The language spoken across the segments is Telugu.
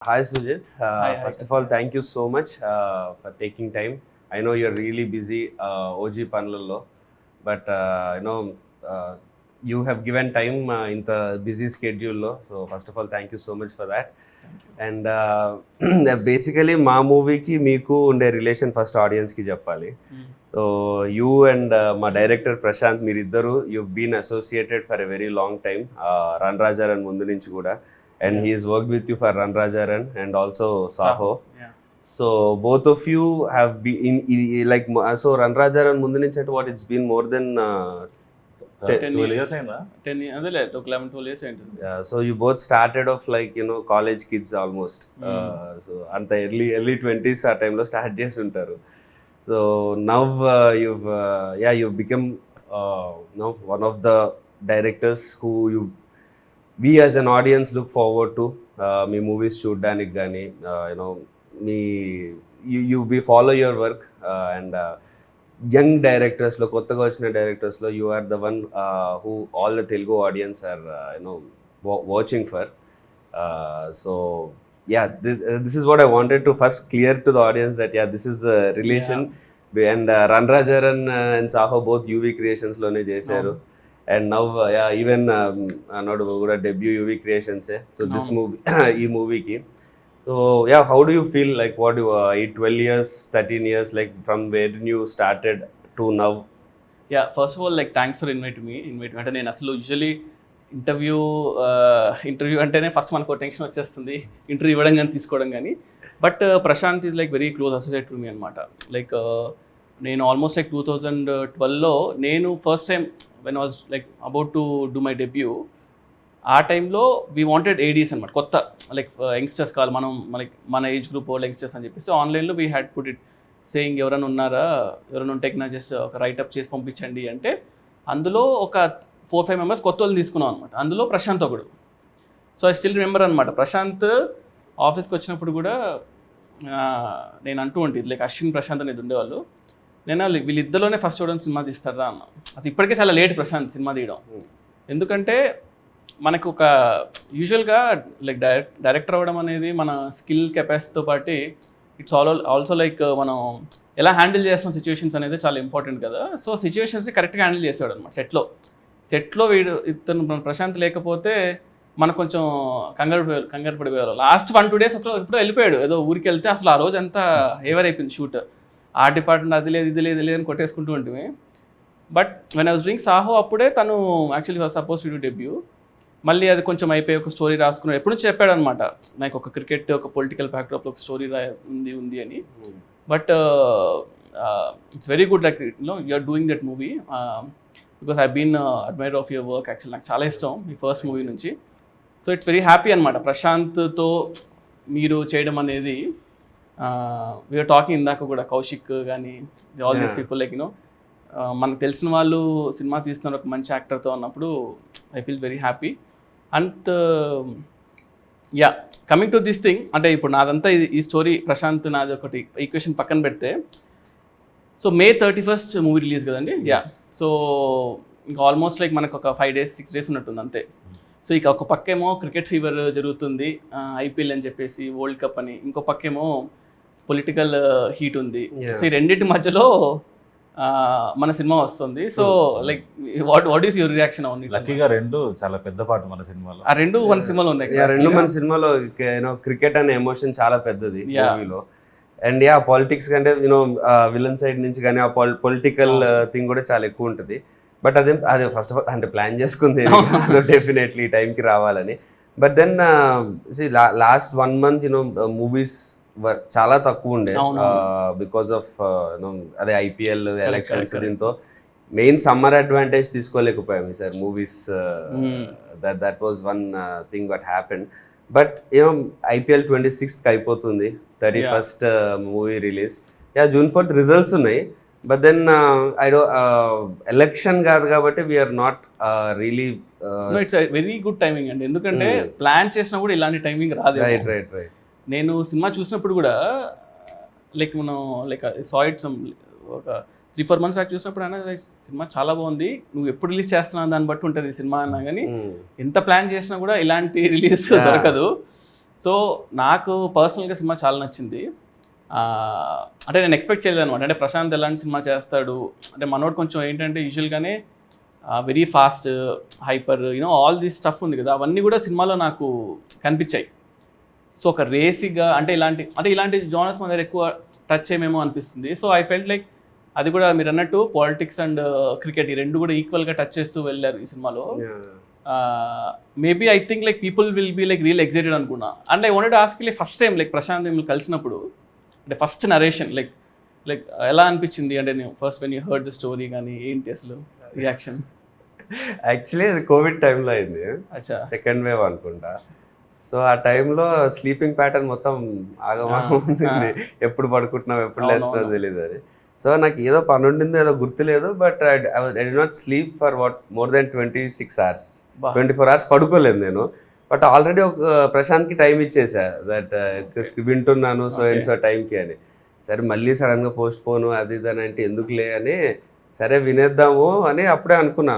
Hi Sujit. First of all, thank you so much for taking time. I know you're really busy, OG Panlallo, but uh, you have given time in the busy schedule. So first of all, thank you so much for that. And basically, మా మూవీకి మీకు ఉండే రిలేషన్ ఫస్ట్ ఆడియన్స్కి చెప్పాలి. సో యూ అండ్ మా డైరెక్టర్ ప్రశాంత్ మీరిద్దరు you been associated for a very long time, run Raja run ముందు నుంచి కూడా. And he's worked with you for Run Rajaran and also Saho. Yeah. So both of you have been like so Run Rajaran mundu nunchi what it's been more than 12 years ainda 10 అదేలే 11-12 years ఏంటి. yeah, so you both started off like college kids almost. So anta early 20s ఆ time lo start chesi untaru. So now you've become now one of the directors who we as an audience look forward to మీ మూవీస్ చూడడానికి కానీ we follow your work and young డైరెక్టర్స్లో కొత్తగా వచ్చిన డైరెక్టర్స్లో you are the one who all the Telugu audience are watching for. So yeah, this is what I wanted to first clear to the audience that this is the relation. And Run Rajaran and Saho both UV Creations లోనే చేశారు. And now even not కూడా debut UV Creations. So this movie ఈ మూవీకి, so how do you feel, like what you 12 years 13 years, like from where you started to now? First of all like thanks for invite అంటే నేను అసలు యూజువలీ ఇంటర్వ్యూ అంటేనే ఫస్ట్ మనకు టెన్షన్ వచ్చేస్తుంది, ఇంటర్వ్యూ ఇవ్వడం కానీ తీసుకోవడం కానీ. But Prashanth is like very close associate to me అనమాట. లైక్ నేను ఆల్మోస్ట్ లైక్ 2012లో నేను first time when was like about to do my debut, ఆ టైంలో వీ వాంటెడ్ ఏడీస్ అనమాట, కొత్త లైక్ యంగ్స్టర్స్ కావాలి మనం, లైక్ మన ఏజ్ గ్రూప్ వాళ్ళు యంగ్స్టర్స్ అని చెప్పేసి ఆన్లైన్లో we had put it saying ఎవరైనా ఉన్నారా, ఎవరైనా ఉంటే నా జస్ట్ ఒక రైటప్ చేసి పంపించండి అంటే అందులో ఒక 4-5 మెంబర్స్ కొత్త వాళ్ళు తీసుకున్నాం అనమాట. అందులో ప్రశాంత్ ఒకడు. సో ఐ స్టిల్ రిమెంబర్ అనమాట, ప్రశాంత్ ఆఫీస్కి వచ్చినప్పుడు కూడా నేను అంటూ ఉంటుంది లైక్ అశ్విన్ ప్రశాంత్ అనేది ఉండేవాళ్ళు, నేను వీళ్ళిద్దరిలోనే ఫస్ట్ చూడడం సినిమా తీస్తారా అన్న. అది ఇప్పటికే చాలా లేట్ ప్రశాంత్ సినిమా తీయడం, ఎందుకంటే మనకు ఒక యూజువల్గా లైక్ డైరెక్టర్ అవ్వడం అనేది మన స్కిల్ కెపాసిటీతో పాటు ఇట్స్ ఆల్సో లైక్ మనం ఎలా హ్యాండిల్ చేస్తాం సిచ్యువేషన్స్ అనేది చాలా ఇంపార్టెంట్ కదా. సో సిచ్యువేషన్స్ని కరెక్ట్గా హ్యాండిల్ చేసేవాడు అనమాట. సెట్లో ఇతను ప్రశాంత్ లేకపోతే మనకు కొంచెం కంగారు పడిపోయారు. లాస్ట్ 1-2 days ఎప్పుడో వెళ్ళిపోయాడు, ఏదో ఊరికి వెళ్తే అసలు ఆ రోజు అంతా అయిపోయింది షూట్. ఆ డిపార్ట్మెంట్ అది లేదు ఇది లేదు అని కొట్టేసుకుంటూ ఉంటుంది. But when I was doing Saaho అప్పుడే తను actually was suppose to debut. మళ్ళీ అది కొంచెం అయిపోయి ఒక స్టోరీ రాసుకున్నాడు. ఎప్పుడు నుంచి చెప్పాడు అనమాట, నాకు ఒక క్రికెట్ ఒక పొలిటికల్ బ్యాక్డ్రాప్లో ఒక స్టోరీ ఉంది అని. But it's very good like you are doing that movie because I been admire of your work. Actual నాకు చాలా ఇష్టం మీ ఫస్ట్ మూవీ నుంచి. సో ఇట్స్ వెరీ హ్యాపీ అనమాట ప్రశాంత్తో మీరు చేయడం అనేది. వీఆర్ టాకింగ్ ఇందాక కూడా కౌశిక్ కానీ ఆల్ దీస్ పీపుల్ లైక్ మనకు తెలిసిన వాళ్ళు సినిమా తీస్తున్నారు ఒక మంచి యాక్టర్తో అన్నప్పుడు I feel very happy. And coming to this thing, అంటే ఇప్పుడు నాదంతా ఈ స్టోరీ ప్రశాంత్ నాది ఒకటి ఈక్వేషన్ పక్కన పెడితే, so May 31st movie release కదండి. సో ఇంకా ఆల్మోస్ట్ లైక్ మనకు ఒక 5 days 6 days ఉన్నట్టుంది అంతే. సో ఇక ఒక పక్కేమో క్రికెట్ ఫీవర్ జరుగుతుంది, IPL అని చెప్పేసి, వరల్డ్ కప్ అని, ఇంకో పక్కేమో పొలిటికల్ హీట్ ఉంది. సో ఈ రెండింటి మధ్యలో మన సినిమా వస్తుంది. So like what is your reaction on it? లక్కీగా రెండు చాలా పెద్ద పాట మన సినిమాలో, ఆ రెండు మన సినిమాలో ఉన్నాయి. రెండు మన సినిమాలో క్రికెట్ అనే ఎమోషన్ చాలా పెద్దది మూవీలో. అండ్ పాలిటిక్స్ కంటే విలన్ సైడ్ నుంచి కానీ ఆ పొలిటికల్ థింగ్ కూడా చాలా ఎక్కువ ఉంటుంది. బట్ అదే ఫస్ట్ ఆఫ్ ఆల్ అంటే ప్లాన్ చేసుకుంది డెఫినెట్లీ ఈ టైంకి రావాలని. But then last 1 month movies చాలా తక్కువ ఉండే బికాస్ ఆఫ్ అదే IPL ఎలక్షన్స్. దీంతో మెయిన్ సమ్మర్ అడ్వాంటేజ్ తీసుకోలేకపోయాం sir movies. That was one thing what happened. But IPL 26th అయిపోతుంది, 31st movie release. June 4th results ఉన్నాయి. బట్ దెన్ ఎలక్షన్ కాదు కాబట్టి we are not really. It's very good timing అండి, ఎందుకంటే ప్లాన్ చేసినా కూడా ఇలాంటి టైమింగ్ రాదు. రైట్. నేను సినిమా చూసినప్పుడు కూడా లైక్ మనం లైక్ సా ఇట్ సమ్ ఒక 3-4 months బ్యాక్ చూసినప్పుడు అయినా సినిమా చాలా బాగుంది, నువ్వు ఎప్పుడు రిలీజ్ చేస్తున్నావు దాన్ని బట్టి ఉంటుంది సినిమా అన్నా. కానీ ఎంత ప్లాన్ చేసినా కూడా ఇలాంటి రిలీజ్ దొరకదు. సో నాకు పర్సనల్గా సినిమా చాలా నచ్చింది. అంటే నేను ఎక్స్పెక్ట్ చేయలేదు అనమాట. అంటే ప్రశాంత్ ఎలాంటి సినిమా చేస్తాడు అంటే మనోడు కొంచెం ఏంటంటే యూజువల్గానే very fast hyper all this stuff ఉంది కదా, అవన్నీ కూడా సినిమాలో నాకు కనిపించాయి. సో ఒక రేసిగా అంటే ఇలాంటి జోనర్స్ మన దగ్గర ఎక్కువ టచ్ చేయమేమో అనిపిస్తుంది. సో ఐ ఫెల్ట్ లైక్ అది కూడా మీరు అన్నట్టు పాలిటిక్స్ అండ్ క్రికెట్ ఈ రెండు కూడా ఈక్వల్గా టచ్ చేస్తూ వెళ్ళారు ఈ సినిమాలో. Maybe I think like people will be like real excited అనుకున్నా. And I wanted to ask like first time like Prashanth మిమ్మల్ని కలిసినప్పుడు అంటే ఫస్ట్ నరేషన్ లైక్ ఎలా అనిపించింది అంటే నేను first when you heard the story కానీ ఏంటి అసలు రియాక్షన్? యాక్చువల్లీ అది కోవిడ్ టైంలో అయింది, అచ్చా సెకండ్ వేవ్ అనుకుంటా. సో ఆ టైంలో స్లీపింగ్ ప్యాటర్న్ మొత్తం ఆగమాగం ఉంటుంది, ఎప్పుడు పడుకుంటున్నాం ఎప్పుడు లేస్తున్నాం తెలియదు అని. సో నాకు ఏదో పని ఉండిందో ఏదో గుర్తులేదు, but I did not sleep for more than 26 hours, 24 hours పడుకోలేదు నేను. బట్ ఆల్రెడీ ఒక ప్రశాంత్కి టైం ఇచ్చేసా దట్ వింటున్నాను సో అండ్ సో టైంకి అని. సరే మళ్ళీ సడన్గా పోస్ట్ పోను అది ఇది అని అంటే ఎందుకులే అని సరే వినేద్దాము అని అప్పుడే అనుకున్నా.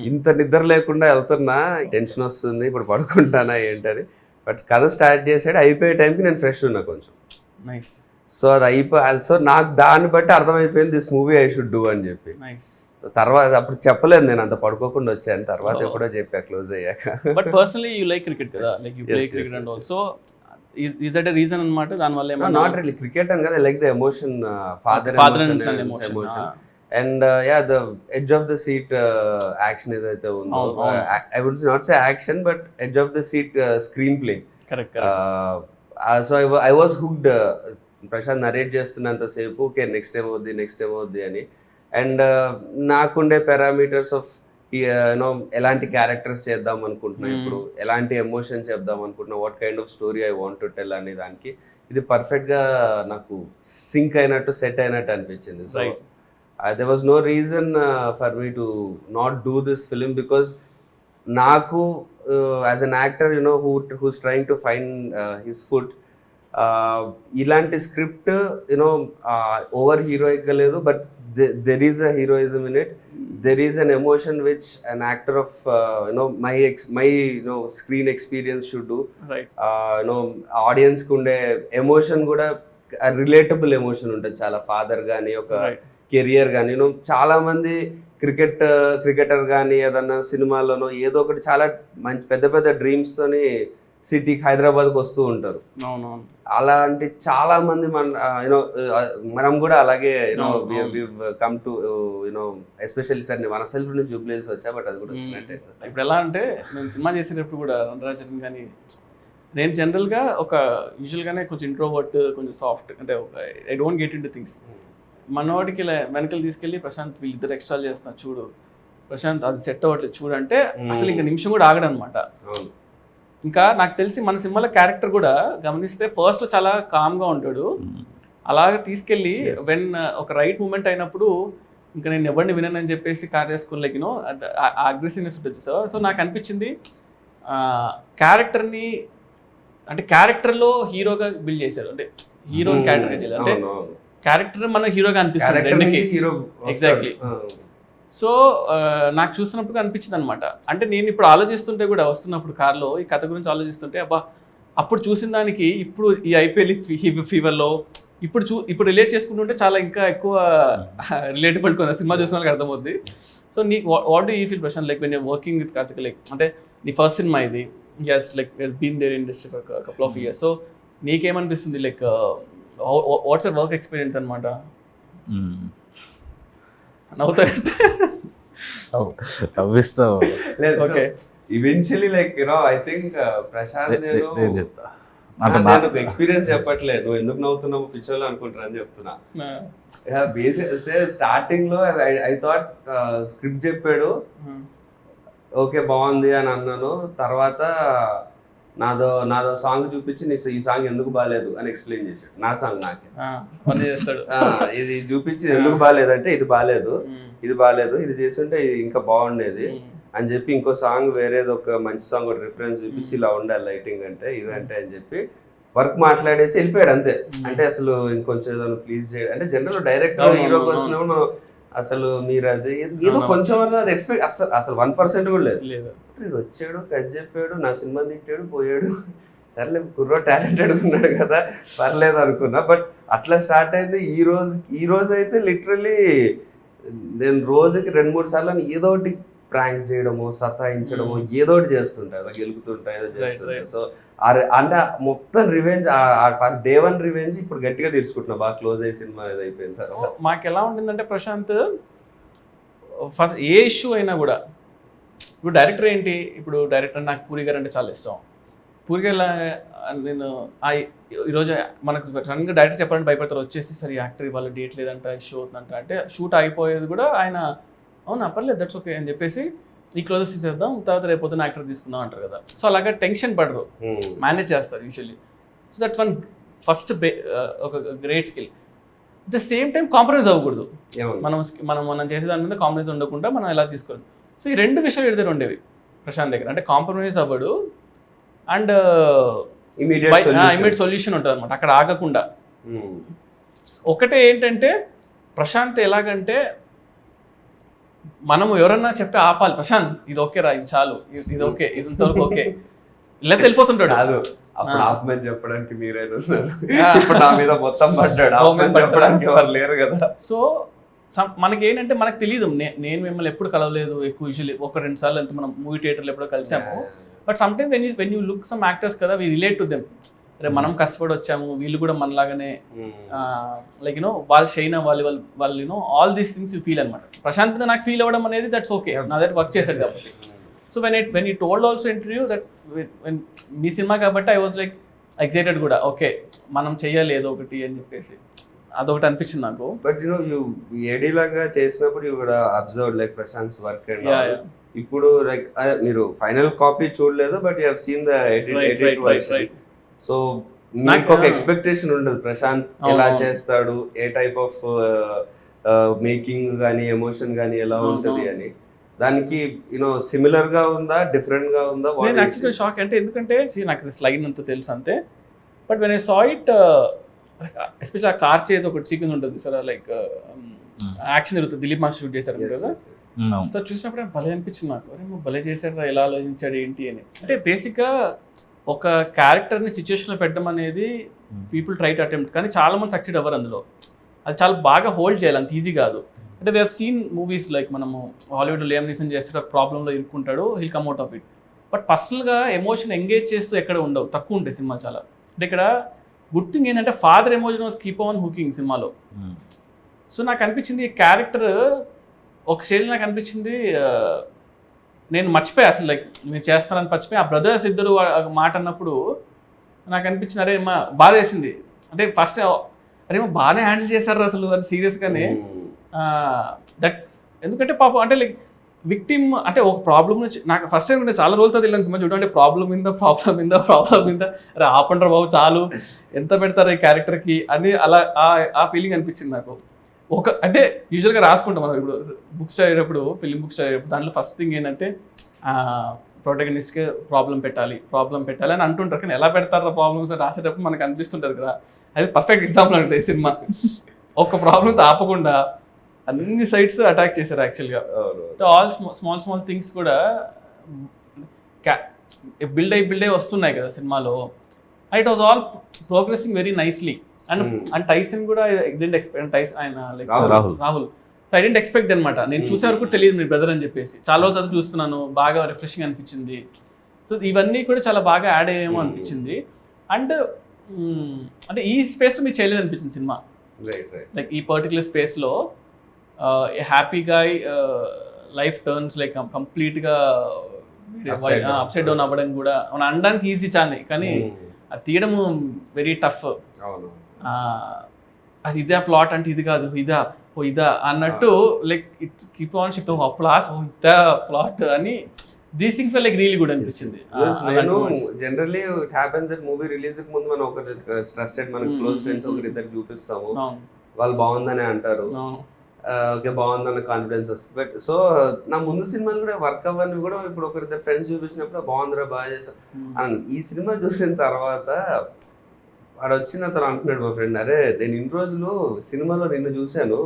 ఇంత నిద్ర లేకుండా వెళ్తున్నా, టెన్షన్ వస్తుంది ఇప్పుడు పడుకుంటానా ఏంటని. బట్ కథ స్టార్ట్ చేసాడు, అయిపోయే టైంకి నేను ఫ్రెష్ ఉన్నా కొంచెం. నైస్. సో అది సో నాకు దాన్ని బట్టి అర్థమైపోయింది this movie I should do అని చెప్పి. తర్వాత అప్పుడు చెప్పలేదు నేను అంత పడుకోకుండా వచ్చాను, తర్వాత ఎప్పుడో చెప్పా క్లోజ్ అయ్యాక. But personally you like cricket కదా, like you play cricket and all. So is that a reason అన్నమాట దానివల్ల ఏమన్నా? నాట్ రియల్లీ క్రికెట్ అని కదా, like the emotion, father emotion and the edge of the seat action ఏదైతే ఉందో, I would not say action but edge of the seat screenplay. Correct. So I was hooked. Prashanth narrate చేస్తున్నంతసేపు ఓకే నెక్స్ట్ ఏమవుద్ది అని. అండ్ నాకుండే పారామీటర్స్ ఆఫ్ ఎలాంటి క్యారెక్టర్స్ చేద్దాం అనుకుంటున్నా, ఇప్పుడు ఎలాంటి ఎమోషన్ చెప్దాం అనుకుంటున్నా, what kind of story I want to tell అనే దానికి ఇది పర్ఫెక్ట్గా నాకు సింక్ అయినట్టు సెట్ అయినట్టు అనిపించింది. So there was no reason for me to not do this film, because నాకు as an actor who's trying to find his foot, ఇలాంటి స్క్రిప్ట్ ఓవర్ హీరోయిక్గా లేదు, but there is a heroism in it. There is an emotion which an actor of my screen experience should do. Right. Audience కి ఉండే ఎమోషన్ కూడా రిలేటబుల్ ఎమోషన్ ఉంటుంది చాలా. ఫాదర్ కానీ ఒక కెరియర్ కానీ చాలా మంది క్రికెటర్ కానీ ఏదన్నా సినిమాలోనో ఏదో ఒకటి చాలా మంచి పెద్ద పెద్ద డ్రీమ్స్ తోని సిటీకి హైదరాబాద్కి వస్తూ ఉంటారు. అలాంటి చాలా మంది మనం కూడా అలాగే కమ్ టు ఎస్పెషల్లీ సార్ నేను వనసల్పి నుంచి జూబ్లీ హిల్స్ వచ్చా, బట్ అది కూడా వచ్చినట్టే. ఇప్పుడు ఎలా అంటే నేను సినిమా చేసేటప్పుడు కూడా రంగరాజన్ కానీ నేను జనరల్గా ఒక యూజువల్గానే కొంచెం ఇంట్రోవర్ట్, కొంచెం సాఫ్ట్, అంటే I don't get into things. మనవాడికి ఇలా వెనకలు తీసుకెళ్ళి ప్రశాంత్ వీళ్ళిద్దరు ఎక్స్ట్రా చేస్తున్నా చూడు, ప్రశాంత్ అది సెట్ అవ్వట్లేదు చూడు అంటే అసలు ఇంకా నిమిషం కూడా ఆగడనమాట. ఇంకా నాకు తెలిసి మన సినిమాలో క్యారెక్టర్ కూడా గమనిస్తే ఫస్ట్లో చాలా కామ్గా ఉంటాడు, అలాగే తీసుకెళ్ళి వెన్ ఒక రైట్ మూమెంట్ అయినప్పుడు ఇంకా నేను ఎవరిని వినని చెప్పేసి కార్ చేసుకుని లైక్ అగ్రెసివ్నెస్ ఉంటుంది. సో నాకు అనిపించింది క్యారెక్టర్ని అంటే క్యారెక్టర్లో హీరోగా బిల్డ్ చేశారు, అంటే హీరోని క్యారెక్టర్గా చేయాలి, అంటే క్యారెక్టర్ మన హీరోగా అనిపిస్తుంది. ఎగ్జాక్ట్లీ. సో నాకు చూస్తున్నప్పుడు అనిపించింది అనమాట. అంటే నేను ఇప్పుడు ఆలోచిస్తుంటే కూడా వస్తున్నప్పుడు కార్లో ఈ కథ గురించి ఆలోచిస్తుంటే అబ్బా అప్పుడు చూసిన దానికి ఇప్పుడు ఈ ఐపీఎల్ ఫీవర్లో ఇప్పుడు రిలేట్ చేసుకుంటుంటే చాలా ఇంకా ఎక్కువ రిలేటబుల్ కొంత సినిమా చూసిన వాళ్ళకి అర్థమవుద్ది. సో నీ what do you feel Prashanth like when you're working with Karthik, like అంటే నీ ఫస్ట్ సినిమా ఇది, he's been there industry for couple of years. So నీకేమనిపిస్తుంది like what's your work experience అనమాట? నవ్విస్తావు. Eventually like I think Prashanth నేను ఎక్స్పీరియన్స్ చెప్పట్లేదు, నువ్వు ఎందుకు నవ్వుతున్నావు పిక్చర్లో అనుకుంటారు అని చెప్తున్నా. స్టార్టింగ్ లో ఐ థాట్ స్క్రిప్ట్ చెప్పాడు ఓకే బాగుంది అని అన్నాను, తర్వాత నాదో సాంగ్ చూపించి ఈ సాంగ్ ఎందుకు బాగాలేదు అని ఎక్స్ప్లెయిన్ చేశాడు. నా సాంగ్ నాకే ఇది చూపించి ఎందుకు బాగాలేదంటే ఇది బాగాలేదు ఇది చేస్తుంటే ఇంకా బాగుండేది అని చెప్పి ఇంకో సాంగ్ వేరేది ఒక మంచి సాంగ్ ఒక రిఫరెన్స్ చూపించి ఇలా ఉండాలి లైటింగ్ అంటే ఇదంటే అని చెప్పి వర్క్ మాట్లాడేసి వెళ్ళిపోయాడు అంతే. అంటే అసలు ఇంకొంచెం ఏదో ప్లీజ్ చేయడం అంటే జనరల్ డైరెక్టర్ హీరోకి వచ్చినప్పుడు అసలు మీరు అది ఏదో కొంచెం అది ఎక్స్పెక్ట్ అసలు 1% కూడా లేదు. వచ్చాడు కట్ చెప్పాడు, నా సినిమా తిట్టాడు పోయాడు. సర్లే కుర్రో టాలెంటెడ్ ఉన్నాడు కదా పర్లేదు అనుకున్నా. బట్ అట్లా స్టార్ట్ అయింది. ఈ రోజు అయితే లిటరలీ నేను రోజుకి 2-3 సార్లు ఏదో ఒకటి ప్రాంక్ చేయడము, సతాయించడము, ఏదో ఒకటి చేస్తుంటా, ఏదో గెలుపుతుంటా, ఏదో చేస్తుంటా. సో అంటే మొత్తం రివెంజ్, డే 1 రివెంజ్ ఇప్పుడు గట్టిగా తీర్చుకుంటున్నా, బాగా క్లోజ్ అయ్యి సినిమా ఇది అయిపోయిన తర్వాత. మాకు ఎలా ఉంటుందంటే ప్రశాంత్, ఫస్ట్ ఏ ఇష్యూ అయినా కూడా, ఇప్పుడు డైరెక్టర్ ఏంటి, ఇప్పుడు డైరెక్టర్ నాకు పూరి గారు అంటే చాలా ఇష్టం. పూరి గారు నేను ఈరోజు మనకు సడన్గా డైరెక్టర్ చెప్పాలంటే భయపడతారు, వచ్చేసి సరే యాక్టర్ ఇవాళ డేట్ లేదంట, ఇష్యూ అవుతుందంట అంటే షూట్ అయిపోయేది కూడా ఆయన అవునా పర్లేదు దట్స్ ఓకే అని చెప్పేసి ఈ క్లోజెస్ తీసేద్దాం, తర్వాత రేపు పొద్దున యాక్టర్ తీసుకుందాం అంటారు కదా. సో అలాగా టెన్షన్ పడరు, మేనేజ్ చేస్తారు usually. So that's one first ఒక great skill. At the same time compromise అవ్వకూడదు. మనం చేసే దాని మీద కాంప్రమైజ్ ఉండకుండా మనం ఎలా తీసుకోవాలి. సో ఈ 2 విషయాలు ఎదురు ఉండేవి ప్రశాంత్ దగ్గర, అంటే కాంప్రమైజ్ అవ్వడు అండ్ ఇమీడియట్ సొల్యూషన్ ఉంటుంది అనమాట, అక్కడ ఆగకుండా. ఒకటే ఏంటంటే ప్రశాంత్ ఎలాగంటే మనము ఎవరన్నా చెప్పి ఆపాలి, ప్రశాంత్ ఇది ఓకే రా, ఇది చాలు, ఇది ఓకే, ఇది ఇంతవరకు ఓకే, ఇలా వెళ్ళిపోతుంటాడు. అప్పుడు ఆపమని చెప్పడానికి మీరైనా ఇప్పుడు నా మీద మొత్తం పడ్డాడు, ఆపమని చెప్పడానికి ఎవరు లేరు కదా. సో మనకి ఏంటంటే మనకు తెలియదు, నేను మిమ్మల్ని ఎప్పుడు కలవలేదు ఎక్కువ, యూజువల్లీ 1-2 సార్లు ఎంత మనం మూవీ థియేటర్లో ఎప్పుడో కలిసాము. But some times when you look some actors కదా, వీ రిలేట్ టు దెమ్. రేపు మనం కష్టపడి వచ్చాము, వీళ్ళు కూడా మనలాగానే లైక్ యూనో వాళ్ళు షైన్ అవ్వాలి, వాళ్ళు you know all these things you feel అనమాట. ప్రశాంత్ నాకు ఫీల్ అవ్వడం అనేది దట్స్ ఓకే, నా దగ్గర వర్క్ చేశాడు కాబట్టి. So when you told also interview that me cinema కాబట్టి ఐ వాజ్ లైక్ ఎక్సైటెడ్ కూడా, ఓకే మనం చెయ్యాలి ఏదో ఒకటి అని చెప్పేసి, అదొకటి అనిపించింది నాకు. బట్ యు ఏడీ లాగా చేసినప్పుడు యు కూడా observe like Prashanth work and ఇప్పుడు లైక్ మీరు ఫైనల్ కాపీ చూడలేదు, but you have seen the edit version. So నాకు ఒక ఎక్స్పెక్టేషన్ ఉండదు ప్రశాంత్ ఎలా చేస్తాడు, ఏ టైప్ ఆఫ్ మేకింగ్ కానీ ఎమోషన్ కానీ ఎలా ఉంటుంది అని. దానికి సిమిలర్ గా ఉందా, డిఫరెంట్ గా ఉందా? నేను యాక్చువల్గా షాక్ అంటే, ఎందుకంటే నాకు స్లైడ్ అంతా తెలుసు అంతే, but when I saw it especially ఆ కార్ చేసి ఒకటి సీక్వెన్స్ ఉంటుంది సార్, లైక్ యాక్షన్ జరుగుతుంది, దిలీప్ మాస్టర్ షూట్ చేశారు కదా. సో చూసినప్పుడు భలే అనిపించింది నాకు, అరే భలే చేశాడు, ఎలా ఆలోచించాడు ఏంటి అని. అంటే బేసిక్గా ఒక క్యారెక్టర్ని సిచ్యువేషన్లో పెట్టడం అనేది పీపుల్ ట్రై టు అటెంప్ట్, కానీ చాలా మంది సక్సెడ్ అవ్వరు అందులో. అది చాలా బాగా హోల్డ్ చేయాలి, అంత ఈజీ కాదు. అంటే we have seen movies like మనము హాలీవుడ్ లియామ్ నీసన్ చేస్తే ప్రాబ్లంలో ఇరుక్కుంటాడు, he'll come out of it. But పర్సనల్గా ఎమోషన్ ఎంగేజ్ చేస్తూ ఎక్కడ ఉండవు, తక్కువ ఉంటాయి సినిమా చాలా. అంటే ఇక్కడ గుడ్ థింగ్ ఏంటంటే father emotion was keep on hooking సినిమాలో. సో నాకు అనిపించింది ఈ క్యారెక్టర్ ఒక స్టేజ్ నాకు అనిపించింది నేను మర్చిపోయా అసలు, లైక్ నేను చేస్తానని మర్చిపోయి ఆ బ్రదర్స్ ఇద్దరు మాట అన్నప్పుడు నాకు అనిపించింది అరే మా బాధ వేసింది. అంటే ఫస్ట్ అరే మా బాగానే హ్యాండిల్ చేశారు అసలు అని సీరియస్గానే. దట్ ఎందుకంటే పాపం అంటే లైక్ విక్టిమ్ అంటే ఒక ప్రాబ్లమ్ నుంచి నాకు ఫస్ట్ టైం అంటే చాలా రోజులతో తెలియని సినిమా చూడండి, ప్రాబ్లం మీద అరే ఆపండ్రా బాబు చాలు, ఎంత పెడతారు ఈ క్యారెక్టర్కి అని అలా ఆ ఫీలింగ్ అనిపించింది నాకు. అంటే యూజువల్గా రాసుకుంటాం మనం ఇప్పుడు బుక్స్ చదివేటప్పుడు, ఫిలిం బుక్స్ చదివేటప్పుడు దాంట్లో ఫస్ట్ థింగ్ ఏంటంటే ప్రొటగనిస్ట్కి ప్రాబ్లం పెట్టాలి అని అంటుంటారు, కానీ ఎలా పెడతారు ప్రాబ్లమ్స్ రాసేటప్పుడు మనకు అనిపిస్తుంటుంది కదా. అది పర్ఫెక్ట్ ఎగ్జాంపుల్ అంటే ఈ సినిమా ఒక ప్రాబ్లంతో ఆపకుండా అన్ని సైడ్స్ అటాక్ చేశారు యాక్చువల్గా. ఆల్ స్మాల్ థింగ్స్ కూడా బిల్డ్ అయ్యి వస్తున్నాయి కదా సినిమాలో. It was all progressing very nicely. And Tyson కూడా డెంట్ ఎక్స్పెక్ట్, ఆయన like Rahul, so I didn't expect అనమాట. నేను చూసే వరకు తెలియదు మీ బ్రదర్ అని చెప్పేసి, చాలా రోజులు అది చూస్తున్నాను, బాగా రిఫ్రెషింగ్ అనిపించింది. సో ఇవన్నీ కూడా చాలా బాగా యాడ్ అయ్యేమో అనిపించింది. అండ్ అంటే ఈ స్పేస్ మీరు చేయలేదు అనిపించింది సినిమా, లైక్ ఈ పర్టికులర్ స్పేస్లో happy guy life turns like కంప్లీట్గా అప్సైడ్ డౌన్ అవ్వడం కూడా మనం అనడానికి ఈజీ చాలు, కానీ అది తీయడం వెరీ టఫ్. అది ఇదే ప్లాట్ అంటే ఇది కాదు, ఇదా అన్నట్టు like it keep on shift ఇదా ప్లాట్ అని. These things like really good అనిపించింది. నేను generally it happens that movie release కి ముందు మనం ఒక ట్రస్టెడ్ మన క్లోజ్ ఫ్రెండ్స్ ఒకరిద్దరికి చూపిస్తాము, వాళ్ళు బాగుందని అంటారు, ఓకే బాగుందన్న కాన్ఫిడెన్స్ వస్తుంది. బట్ సో నా ముందు సినిమాలు కూడా వర్క్ అవ్వని కూడా ఇప్పుడు ఒకరిద్దరు ఫ్రెండ్స్ చూపించినప్పుడు బాగుందిరా బాగా చేసా అని. ఈ సినిమా చూసిన తర్వాత వాడు వచ్చిన తను అంటున్నాడు మా ఫ్రెండ్, అరే నేను ఇన్ని రోజులు సినిమాలో నిన్ను చూశాను,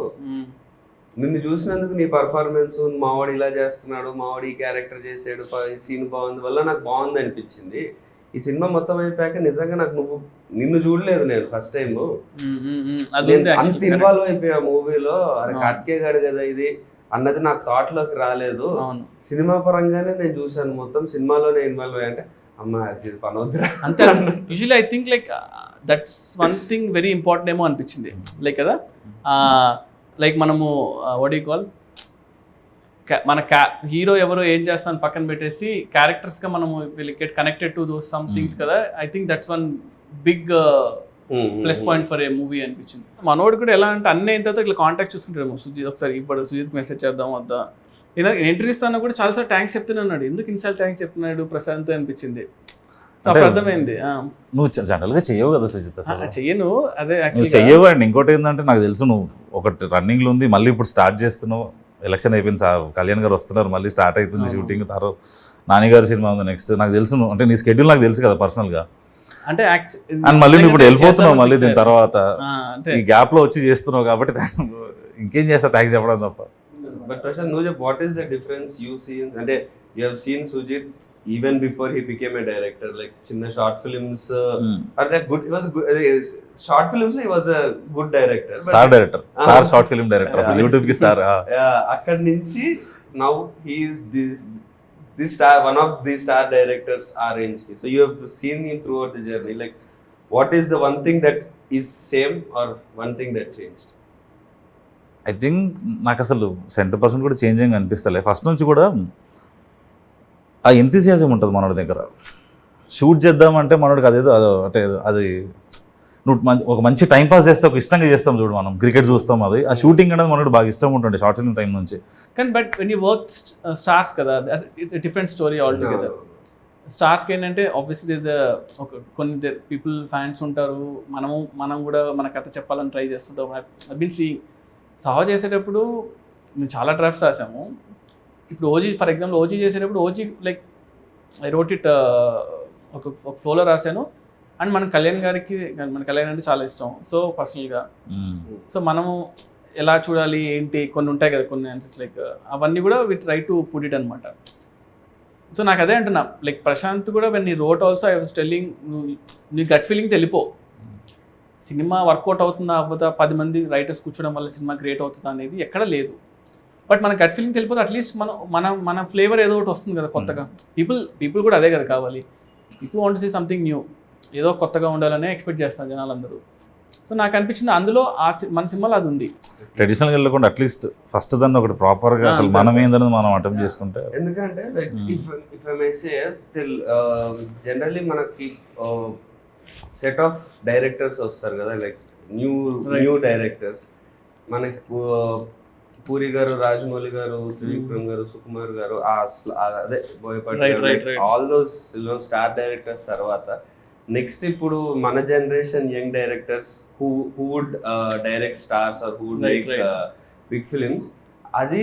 నిన్ను చూసినందుకు నీ పర్ఫార్మెన్స్, మావాడు ఇలా చేస్తున్నాడు, మావాడు ఈ క్యారెక్టర్ చేసాడు, సీన్ బాగుంది వల్ల నాకు బాగుంది అనిపించింది. ఈ సినిమా మొత్తం అయిపోయాక నిజంగా నాకు నిన్ను చూడలేదు నేను ఫస్ట్ టైం, అంత ఇన్వాల్వ్ అయిపోయా మూవీలో. అరే కార్తికేయ గాడు కదా ఇది అన్నది నాకు థాట్ లోకి రాలేదు. సినిమా పరంగానే నేను చూసాను మొత్తం, సినిమాలోనే ఇన్వాల్వ్ అయ్యా. అంటే అమ్మా ఇది పనవద్దురా అంతే. Usually I think like that's one thing very important ఏమో అనిపించింది. లైక్ కదా లైక్ మనము వాట్ యు కాల్ మన హీరో ఎవరో ఏం చేస్తాను పక్కన పెట్టేసి క్యారెక్టర్స్గా మనము will get connected to those some things కదా. I think that's one big plus point for a movie అనిపించింది. మనోడు కూడా ఎలా అంటే అన్నీ అయిన తర్వాత ఇట్లా కాంటాక్ట్ చూసుకుంటాడు సుజిత్, ఒకసారి ఇప్పుడు సుజిత్కి మెసేజ్ చేద్దాం వద్దా, నేను ఎంట్రీ ఇస్తాను కూడా చాలాసార్లు థ్యాంక్స్ చెప్తున్నాడు, ఎందుకు ఇన్సార్లు థ్యాంక్స్ చెప్తున్నాడు ప్రశాంత్ అనిపించింది. అప్పుడు అర్థమైంది నువ్వు జనరల్గా చెయ్యవు కదా సుజిత్, చెయ్యను అదే నువ్వు చెయ్యవు. అండ్ ఇంకోటి ఏంటంటే నాకు తెలుసు నువ్వు ఒకటి రన్నింగ్లో ఉంది, మళ్ళీ ఇప్పుడు స్టార్ట్ చేస్తున్నావు, ఎలక్షన్ అయిపోయింది సార్, కళ్యాణ్ గారు వస్తున్నారు, మళ్ళీ స్టార్ట్ అవుతుంది షూటింగ్, తర్వాత నాని గారి సినిమా ఉంది నెక్స్ట్. నాకు తెలుసు నువ్వు అంటే నీ షెడ్యూల్ నాకు తెలుసు కదా పర్సనల్గా. అంటే అండ్ మళ్ళీ నువ్వు ఇప్పుడు వెళ్ళిపోతున్నావు మళ్ళీ దీని తర్వాత, ఈ గ్యాప్ లో వచ్చి చేస్తున్నావు కాబట్టి ఇంకేం చేస్తా థ్యాంక్స్ చెప్పడం తప్ప. బట్ ప్రశాంత్ నువ్వు చెప్పు, what is the difference you seen, అంటే you have seen Sujeeth even before he became a director, like చిన్న షార్ట్ ఫిల్మ్స్ అంటే good, was short films he was a good director, star director, star short film director, YouTube కి స్టార్. అక్కడి నుంచి now he is this star, one of the star directors are in. So you have seen him throughout the journey. Like, what is the one thing that is same or one thing that changed? I think నాకు అసలు 100% కూడా చేంజింగ్ అనిపిస్తలే. ఫస్ట్ నుంచి కూడా ఆ ఎంతూసియాజం ఉంటుంది మనోడి దగ్గర. షూట్ చేద్దామంటే మనోడికి అదేదో అంటే అది నువ్వు ఒక మంచి టైం పాస్ చేస్తే ఒక ఇష్టంగా చేస్తాం చూడు, మనం క్రికెట్ చూస్తాం, అది ఆ షూటింగ్ అనేది మనకు బాగా ఇష్టం ఉంటుంది షార్ట్ ఫిల్మ్ టైం నుంచి. కానీ but when you work stars కదా, it's different story all together. స్టార్స్కి ఏంటంటే ఆబ్వియస్లీ ఒక కొన్ని పీపుల్ ఫ్యాన్స్ ఉంటారు, మనం కూడా మన కథ చెప్పాలని ట్రై చేస్తుంటాం. ఐ బీన్ సీయింగ్ సాహో చేసేటప్పుడు మేము చాలా డ్రాఫ్ట్స్ రాసాము. ఇప్పుడు ఓజీ ఫర్ ఎగ్జాంపుల్ ఓజీ చేసేటప్పుడు OG like I wrote it ఒక ఫ్లోలో రాశాను. అండ్ మన కళ్యాణ్ అంటే చాలా ఇష్టం, సో పర్సనల్గా. సో మనము ఎలా చూడాలి ఏంటి కొన్ని ఉంటాయి కదా, కొన్ని ఆన్సర్స్ లైక్ అవన్నీ కూడా we try to put it అనమాట. సో నాకు అదే అంటున్నా, లైక్ ప్రశాంత్ కూడా వెన్ నీ wrote also I was telling, నీ గట్ ఫీలింగ్ తెలిపో సినిమా వర్కౌట్ అవుతుందా అవ్వదా, 10 మంది రైటర్స్ కూర్చోవడం వల్ల సినిమా క్రియేట్ అవుతుందా అనేది ఎక్కడ లేదు. బట్ మన గట్ ఫీలింగ్ తెలిపోతే అట్లీస్ట్ మన ఫ్లేవర్ ఏదో ఒకటి వస్తుంది కదా కొత్తగా. పీపుల్ కూడా అదే కదా కావాలి. People want to see something new, ఏదో కొత్తగా ఉండాలనే ఎక్స్పెక్ట్ చేస్తాను జనాలందరూ. సో నాకు అనిపించింది అందులో మన సినిమాలో అది ఉంది. ట్రెడిషనల్గా వెళ్ళకుండా అట్లీస్ట్ ఫస్ట్ దాన్ని ఒకటి ప్రాపర్గా అసలు మనం ఏందనేది మనం అటెంప్ట్ చేసుకుంటే. ఎందుకంటే like if I may say generally మనకి సెట్ ఆఫ్ డైరెక్టర్స్ వస్తారు కదా, లైక్ న్యూ డైరెక్టర్స్. మనకి పూరి గారు, రాజమౌళి గారు, త్రివిక్రమ్ గారు, సుకుమార్ గారు, అదే Boyapati, all those star directors తర్వాత నెక్స్ట్ ఇప్పుడు మన generation young directors who would direct stars or who would make big films. అది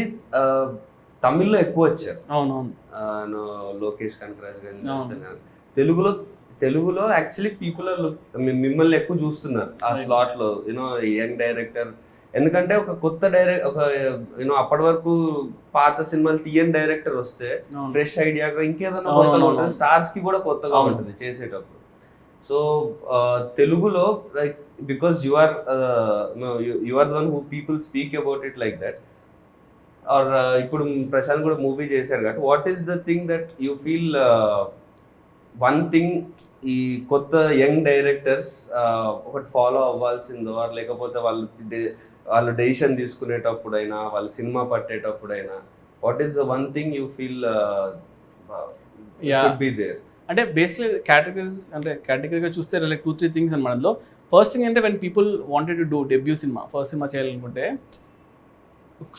తమిళ్లో ఎక్కువ వచ్చారు. అవునవును, లోకేష్ కనకరాజ్ గారు. తెలుగులో యాక్చువల్లీ పీపుల్ మిమ్మల్ని ఎక్కువ చూస్తున్నారు ఆ స్లాట్ లో, యూనో యంగ్ డైరెక్టర్. ఎందుకంటే ఒక కొత్త ఒక యూనో అప్పటి వరకు పాత సినిమాలు తీయని డైరెక్టర్ వస్తే ఫ్రెష్ ఐడియాగా ఇంకేదైనా కొత్తగా ఉంటుంది, స్టార్స్ కి కూడా కొత్తగా ఉంటుంది చేసేటప్పుడు. సో తెలుగులో like because you are the one who people speak about it like that. Or ఇప్పుడు ప్రశాంత్ కూడా మూవీ చేశారు కాబట్టి what is the thing that you feel one thing ఈ కొత్త యంగ్ డైరెక్టర్స్ ఒకటి ఫాలో అవ్వాల్సిందో, లేకపోతే వాళ్ళు డెసిషన్ తీసుకునేటప్పుడైనా, వాళ్ళు సినిమా పట్టేటప్పుడైనా, what is the one thing you feel should be there? అంటే బేసిక్లీ కేటగిరీగా చూస్తే లైక్ 2-3 థింగ్స్ అనమాట. అందులో ఫస్ట్ థింగ్ అంటే when people wanted to do debut సినిమా, ఫస్ట్ సినిమా చేయాలనుకుంటే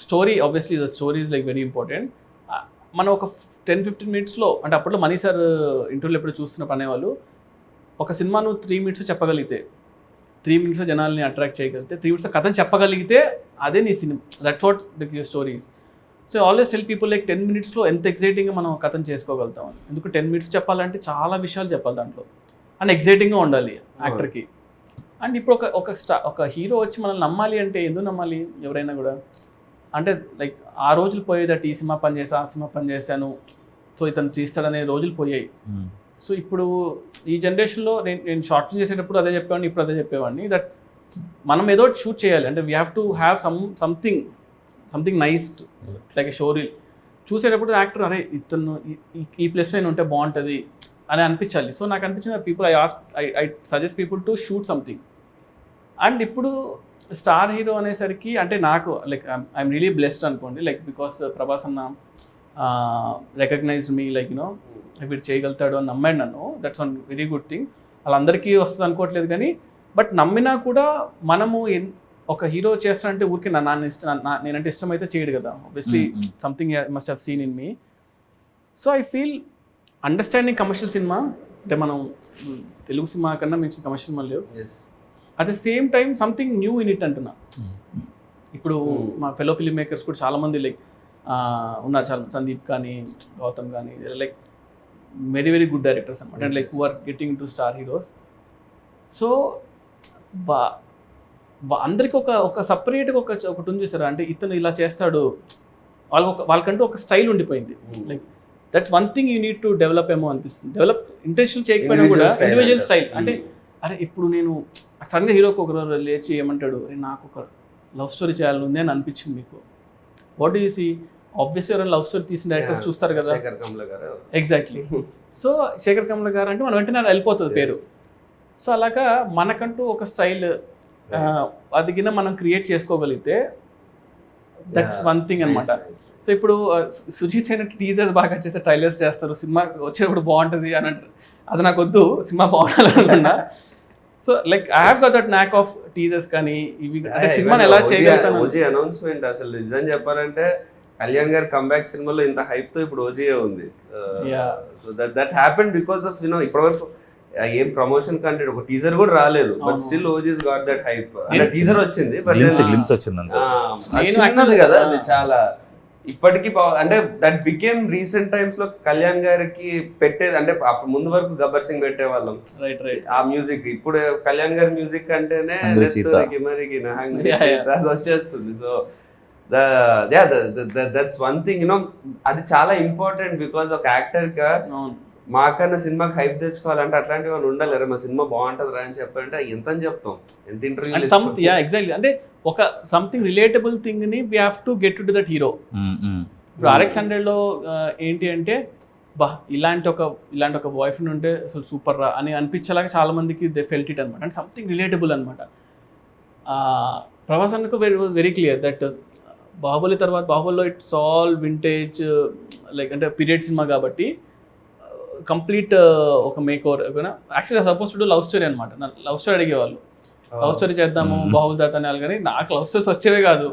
story, obviously the story is like very important. మనం ఒక 10-15 మినిట్స్లో, అంటే అప్పట్లో మనీ సార్ ఇంటర్వ్యూలో ఎప్పుడు చూస్తున్నప్పుడు అనేవాళ్ళు, ఒక సినిమాను 3 మినిట్స్ చెప్పగలిగితే, 3 మినిట్స్లో జనాల్ని అట్రాక్ట్ చేయగలిగితే, 3 మినిట్స్లో కథను చెప్పగలిగితే అదే నీ cinema, that's what the stories. So always tell people like 10 మినిట్స్లో ఎంత ఎగ్జైటింగ్గా మనం కథను చేసుకోగలుగుతాం అని. ఎందుకు 10 మినిట్స్ చెప్పాలంటే చాలా విషయాలు చెప్పాలి దాంట్లో, అండ్ ఎగ్జైటింగ్గా ఉండాలి యాక్టర్కి. అండ్ ఇప్పుడు ఒక హీరో వచ్చి మనల్ని నమ్మాలి అంటే ఎందుకు నమ్మాలి ఎవరైనా కూడా? అంటే లైక్ ఆ రోజులు పోయేదట, ఈ సినిమా పని చేసా, ఆ సినిమా పని చేశాను, సో ఇతను తీస్తాడనే రోజులు పోయాయి. సో ఇప్పుడు ఈ జనరేషన్లో నేను షార్ట్ ఫిల్మ్ చేసేటప్పుడు అదే చెప్పేవాడిని, ఇప్పుడు అదే చెప్పేవాడిని, దట్ మనం ఏదో షూట్ చేయాలి అంటే we have to have something nice like a show reel. చూసేటప్పుడు యాక్టర్ అరే ఇతను ఈ ప్లేస్లో నేను ఉంటే బాగుంటుంది అని అనిపించాలి. సో నాకు అనిపించిన people I suggest people to shoot something. And ఇప్పుడు స్టార్ హీరో అనేసరికి అంటే నాకు లైక్ ఐఎమ్ రియలీ బ్లెస్డ్ అనుకోండి, లైక్ బికాస్ ప్రభాస్ అన్న రికగ్నైజ్ మీ, లైక్ యూనో వీడు చేయగలుగుతాడు అని నమ్మాడు నన్ను. That's one very good thing. వాళ్ళందరికీ వస్తుంది అనుకోవట్లేదు కానీ, బట్ నమ్మినా కూడా మనము ఒక హీరో చేస్తానంటే ఊరికి నేనంటే ఇష్టమైతే చేయడు కదా. Obviously something must have seen in me. So I feel understanding commercial cinema అంటే మనం తెలుగు సినిమా కన్నా మించిన కమర్షియల్ సినిమా లేవు. At the same time something new in it అంటున్నా. ఇప్పుడు మా ఫెలో ఫిల్మ్ మేకర్స్ కూడా చాలామంది లైక్ ఉన్నారు, చాలా సందీప్ కానీ గౌతమ్ కానీ like very very good directors అనమాట, and like who are getting to star heroes. So అందరికీ ఒక సపరేట్గా ఒకటి ఉంది చూసారా, అంటే ఇతను ఇలా చేస్తాడు, వాళ్ళకంటూ ఒక స్టైల్ ఉండిపోయింది. Like that's one thing you need to develop ఏమో అనిపిస్తుంది. డెవలప్ ఇంటెన్షన్ చేయకపోయినా కూడా ఇండివిజువల్ స్టైల్. అంటే అరే ఇప్పుడు నేను సడన్గా హీరోకి ఒకరు లేచి ఏమంటాడు, నాకు ఒక లవ్ స్టోరీ చేయాలని ఉంది అని అనిపించింది మీకు, వాట్ యూ సీ? ఆబ్వియస్లీ ఎవరైనా లవ్ స్టోరీ తీసిన డైరెక్టర్స్ చూస్తారు కదా. ఎగ్జాక్ట్లీ. సో శేఖర్ కమల గారు అంటే మనం వెంటనే వెళ్ళిపోతుంది పేరు. సో అలాగా మనకంటూ ఒక స్టైల్ అది కింద మనం క్రియేట్ చేసుకోగలిగితే దట్స్ వన్ థింగ్ అనమాట. సో ఇప్పుడు సుజీత్ అయినట్టు టీజర్స్ బాగా చేస్తే ట్రైలర్స్ చేస్తారు, సినిమా వచ్చేటప్పుడు బాగుంటుంది అని అంటారు. అది నాకు వద్దు, సినిమా బాగుండాలనుకున్నా. So like I have got that knack of teasers కానీ ఇవి అంటే సినిమాని ఎలా చేయగలుగుతాను. ఓజీ అనౌన్స్మెంట్ అసలు నిజం చెప్పాలంటే కళ్యాణ్ గారి కంబ్యాక్ సినిమాలో ఇంత హైప్ తో ఇప్పుడు ఓజీఏ ఉంది. So that happen because of you know ఇప్పటివరకు ఏం ప్రమోషన్ కంటే ఒక టీజర్ కూడా రాలేదు, but still OGs got that hype. అంటే టీజర్ వచ్చింది, గ్లిమ్స్ వచ్చింది కదా, అది చాలా ఇప్పటికీ అంటే దట్ బికేమ్ రీసెంట్ టైమ్స్ లో కళ్యాణ్ గారికి పెట్టేది. అంటే ముందు వరకు గబ్బర్ సింగ్ పెట్టే వాళ్ళం ఆ మ్యూజిక్, ఇప్పుడు కళ్యాణ్ గారి మ్యూజిక్ అంటేనే అది వచ్చేస్తుంది. So that's one thing you know, అది చాలా ఇంపార్టెంట్. బికాస్ ఒక యాక్టర్ గా మాకన్నా సినిమాకి హైప్ తెచ్చుకోవాలంటే అట్లాంటి వాళ్ళు ఉండాలి. మా సినిమా బాగుంటుంది రా అని చెప్పాలంటే ఎంత అని చెప్తాం, ఎంత ఇంటర్వ్యూ. ఎగ్జాక్ట్లీ. అంటే ఒక సంథింగ్ రిలేటబుల్ థింగ్ ని we have to get to that hero. ఇప్పుడు RX100లో ఏంటి అంటే ఇలాంటి ఒక బాయ్ ఫ్రెండ్ ఉంటే అసలు సూపర్ రా అని అనిపించేలాగా చాలా మందికి దే ఫెల్ట్ ఇట్ అనమాట. అంటే సంథింగ్ రిలేటబుల్ అనమాట. ప్రభాస్ అన్నకు వెరీ క్లియర్ దట్ బాహుబలి తర్వాత బాహుబలిలో ఇట్స్ ఆల్ వింటేజ్ లైక్ అంటే పీరియడ్ సినిమా కాబట్టి కంప్లీట్ ఒక మేక్ ఓవర్. యాక్చువల్గా సపోజ్ టు లవ్ స్టోరీ అనమాట. లవ్ స్టోరీ అడిగేవాళ్ళు, లవ్ స్టోరీ చేద్దాము బాహుబలి తాత అని, కానీ నాకు లవ్ స్టోరీస్ వచ్చేవే కాదు.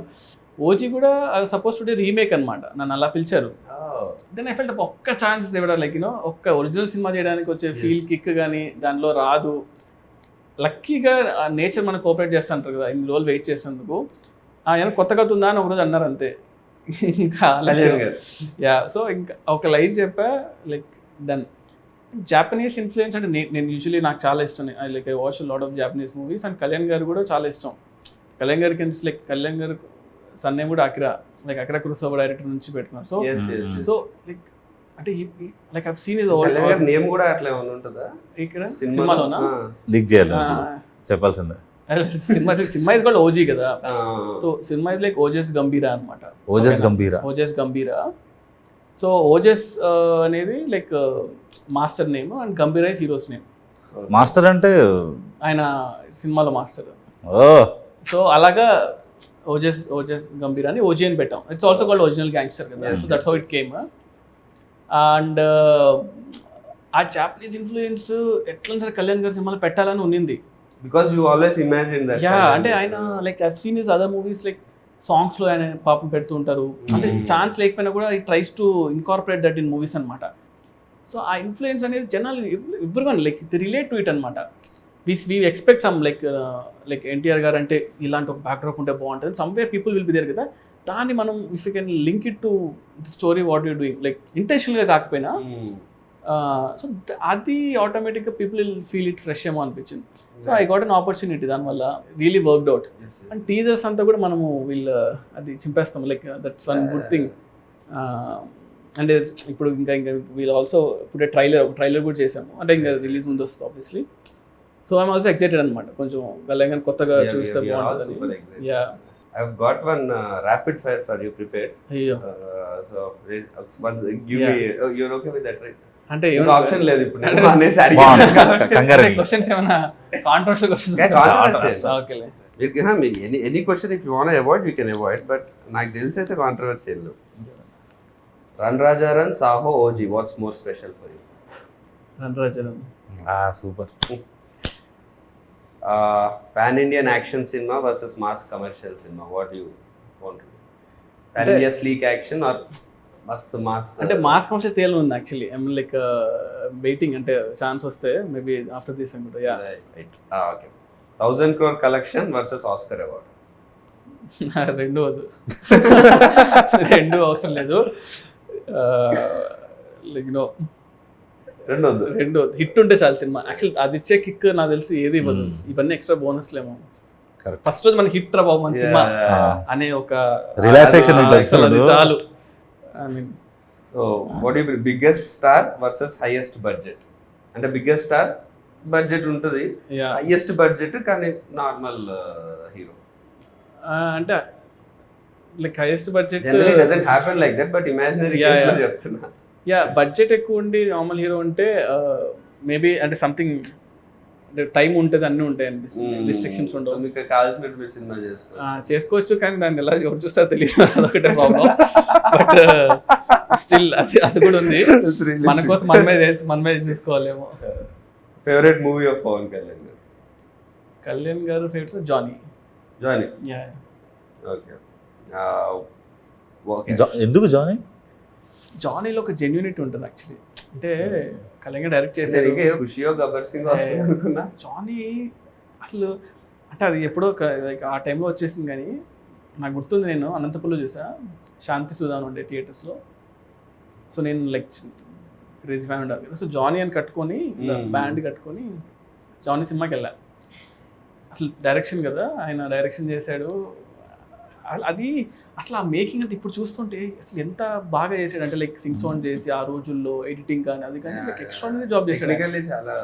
ఓజీ కూడా సపోజ్ టు రీమేక్ అనమాట, నన్ను అలా పిలిచారు. దెన్ ఐ ఫెల్ట్ ఒక్క ఛాన్స్ ఇవ్వడం లైక్ యూనో ఒక్క ఒరిజినల్ సినిమా చేయడానికి వచ్చే ఫీల్ కిక్ కానీ దానిలో రాదు. లక్కీగా నేచర్ మనకు కోఆపరేట్ చేస్తుంటారు కదా, ఇన్ని రోజులు వెయిట్ చేసేందుకు. ఏమైనా కొత్తగా ఉందా అని ఒకరోజు అన్నారు అంతే. ఇంకా సో ఇంకా ఒక లైన్ చెప్పా లైక్ డన్. జాపనీస్ ఇన్ఫ్లుయెన్స్ అంటే నేను యూజువలీ నాకు చాలా ఇష్టం. Like I watch lot of Japanese movies. And Kalyan గారు కూడా చాలా ఇష్టం. కళ్యాణ్ గారికి లైక్ కళ్యాణ్ గారు సన్ నేమ్ కూడా అకిరా కురోసావా డైరెక్టర్ నుంచి పెట్టుకున్నారు. సో లైక్ అంటే like I have seen his old name కూడా అట్లా ఉంటుందా ఇక్కడ సినిమాలోనా? లీక్ చేయాలి చెప్పాల్సిందే. సినిమా ఇస్ కాల్డ్ ఓజీ కదా. So cinema is like Ojas గంభీరా అనమాట. ఓజస్ గంభీరా. సో ఓజస్ అనేది like master name and గంభీరా is heroes name. Master అంటే ఆయన సినిమాలో మాస్టర్. సో అలాగా ఓజస్ గంభీరా అని ఓజీ అని పెట్టాం. It's also called original gangster కదా. So that's how it came. And uh Japanese influence ఎట్లా సరే కళ్యాణ్ గారి సినిమాలో పెట్టాలని ఉన్నింది. Because you always imagine that. Yeah, అంటే ఆయన like I've seen his other movies like సాంగ్స్లో ఆయన పాపం పెడుతూ ఉంటారు. అంటే ఛాన్స్ లేకపోయినా కూడా he tries to incorporate that in movies అనమాట. సో ఆ ఇన్ఫ్లుయెన్స్ అనేది జనాలు everyone like the relate to it అనమాట. We expect some like NTR garu అంటే ఇలాంటి ఒక బ్యాక్డ్రాప్ ఉంటే బాగుంటుంది. Somewhere people will be there కదా. దాన్ని మనం if you can link it to the story what you doing like ఇంటెన్షనల్గా కాకపోయినా సో అది ఆటోమేటిక్గా people will feel it fresh ఏమో అనిపించింది. So I got an opportunity, దానివల్ల really worked out. And teasers అంతా కూడా మనము అది చింపేస్తాం like that's one good thing. అంటే ఇప్పుడు ఇంకా వీళ్ళు ఆల్సో ఇప్పుడే ట్రైలర్ కూడా చేసాము, అంటే ఇంకా రిలీజ్ ముందు వస్తుంది obviously. So I'm also excited అనమాట, కొంచెం కళ్యాణ్ కొత్తగా చూస్తే super బాగుంటుంది. excited. Yeah I've got one rapid fire for you prepared. అయ్యో So give me. You're okay with that, right? అంటే ఇంకా ఆప్షన్ లేదు ఇప్పుడు నేను అంటే- అనేసి బాగుంది. అడిగాను. కంగారు క్వశ్చన్స్ ఏమైనా కాంట్రవర్షియల్ క్వశ్చన్స్? Yeah, controversial. ఓకేలే. Any question if you want to avoid, we can avoid. But నాకు తెలిసి అయితే controversial. Run Raja run, Saaho, OG, what's more special for you? రణరాజన్. సూపర్. పాన్ ఇండియన్ యాక్షన్ సినిమా వర్సెస్ మాస్ కమర్షియల్ సినిమా, what you want? Pan India sleek action or మస్త్ మాస్? అంటే మాస్ కమర్షియల్ తేలు ఉంది actually. I mean like waiting, అంటే ఛాన్స్ వస్తే మేబీ ఆఫ్టర్ దిస్ అనుకుంటా. Yeah okay. 1000 crore collection versus Oscar award? రెండు వద్దు, రెండు అవసరం లేదు. లైక్ నో, రెండు వద్దు. రెండు హిట్ ఉంటే చాలు సినిమా. యాక్చువల్ అది ఇచ్చే కిక్ నాకు తెలిసి ఏది ఇవ్వదు. ఇవన్నీ ఎక్స్ట్రా బోనస్లేమో. Correct. ఫస్ట్ రోజు మనకి హిట్ రా బాబు మన సినిమా అనే ఒక రిలాక్సేషన్ అది ఉంటుంది. అసలు అది చాలు. I mean so what you biggest star versus highest budget? అంటే బిగ్గెస్ట్ స్టార్ బడ్జెట్ ఉంటుంది, యా హైయెస్ట్ బడ్జెట్ కానీ నార్మల్ హీరో. అంటే like highest budget generally doesn't happen like that, but imaginary Yeah, case లో yeah. చెప్తున్నా. యా బడ్జెట్ ఎక్కువ ఉండి నార్మల్ హీరో ఉంటే మేబీ అంటే సంథింగ్ టైం ఉంటుంది, అన్నీ ఉంటాయి అనిపిస్తుంది, రిస్ట్రిక్షన్స్ సో ఉండవు. మీకు కావాల్సినట్టు మీరు సినిమా చేసుకోవచ్చు. చేసుకోవచ్చు కానీ దాన్ని ఎలా ఎవరు చూస్తారో తెలియదు, అదొకటే ప్రాబ్లం. బట్ స్టిల్ అది కూడా ఉంది. మన కోసం మనమే చూసుకోవాలేమో. Favourite movie of Pawan Kalyan garu? Kalyan garu favourite Johnny. Johnny. Yeah okay. Okay. ఎందుకు జానీ? జానీలో ఒక జెన్యూనిటీ ఉంటుంది యాక్చువల్లీ. అంటే కళ్యాణ్ గారు డైరెక్ట్ చేశారు. ఇంకా ఖుషియో గబ్బర్ సింగ్ వస్తుంది అనుకున్నా. జానీ అసలు అంటే అది ఎప్పుడో లైక్ ఆ టైంలో వచ్చేసింది, కానీ నాకు గుర్తుంది నేను అనంతపురంలో చూసా, శాంతి సుధాన్ ఉండే థియేటర్స్లో. సో నేను లైక్ క్రేజీ ఫ్యాన్ ఉండాలి కదా. సో జానీ అని కట్టుకొని బ్యాండ్ కట్టుకొని జానీ సినిమాకి వెళ్ళా. అసలు డైరెక్షన్ కదా, ఆయన డైరెక్షన్ చేశాడు. అది అసలు ఆ మేకింగ్ అంటే ఇప్పుడు చూస్తుంటే అసలు ఎంత బాగా చేశాడు అంటే లైక్ సింగ్ సౌండ్ చేసి ఆ రోజుల్లో ఎడిటింగ్ కానీ అది కానీ లైక్ ఎక్స్ట్రాడినరీ జాబ్ చేశాడు. టెక్నికల్లీ చాలా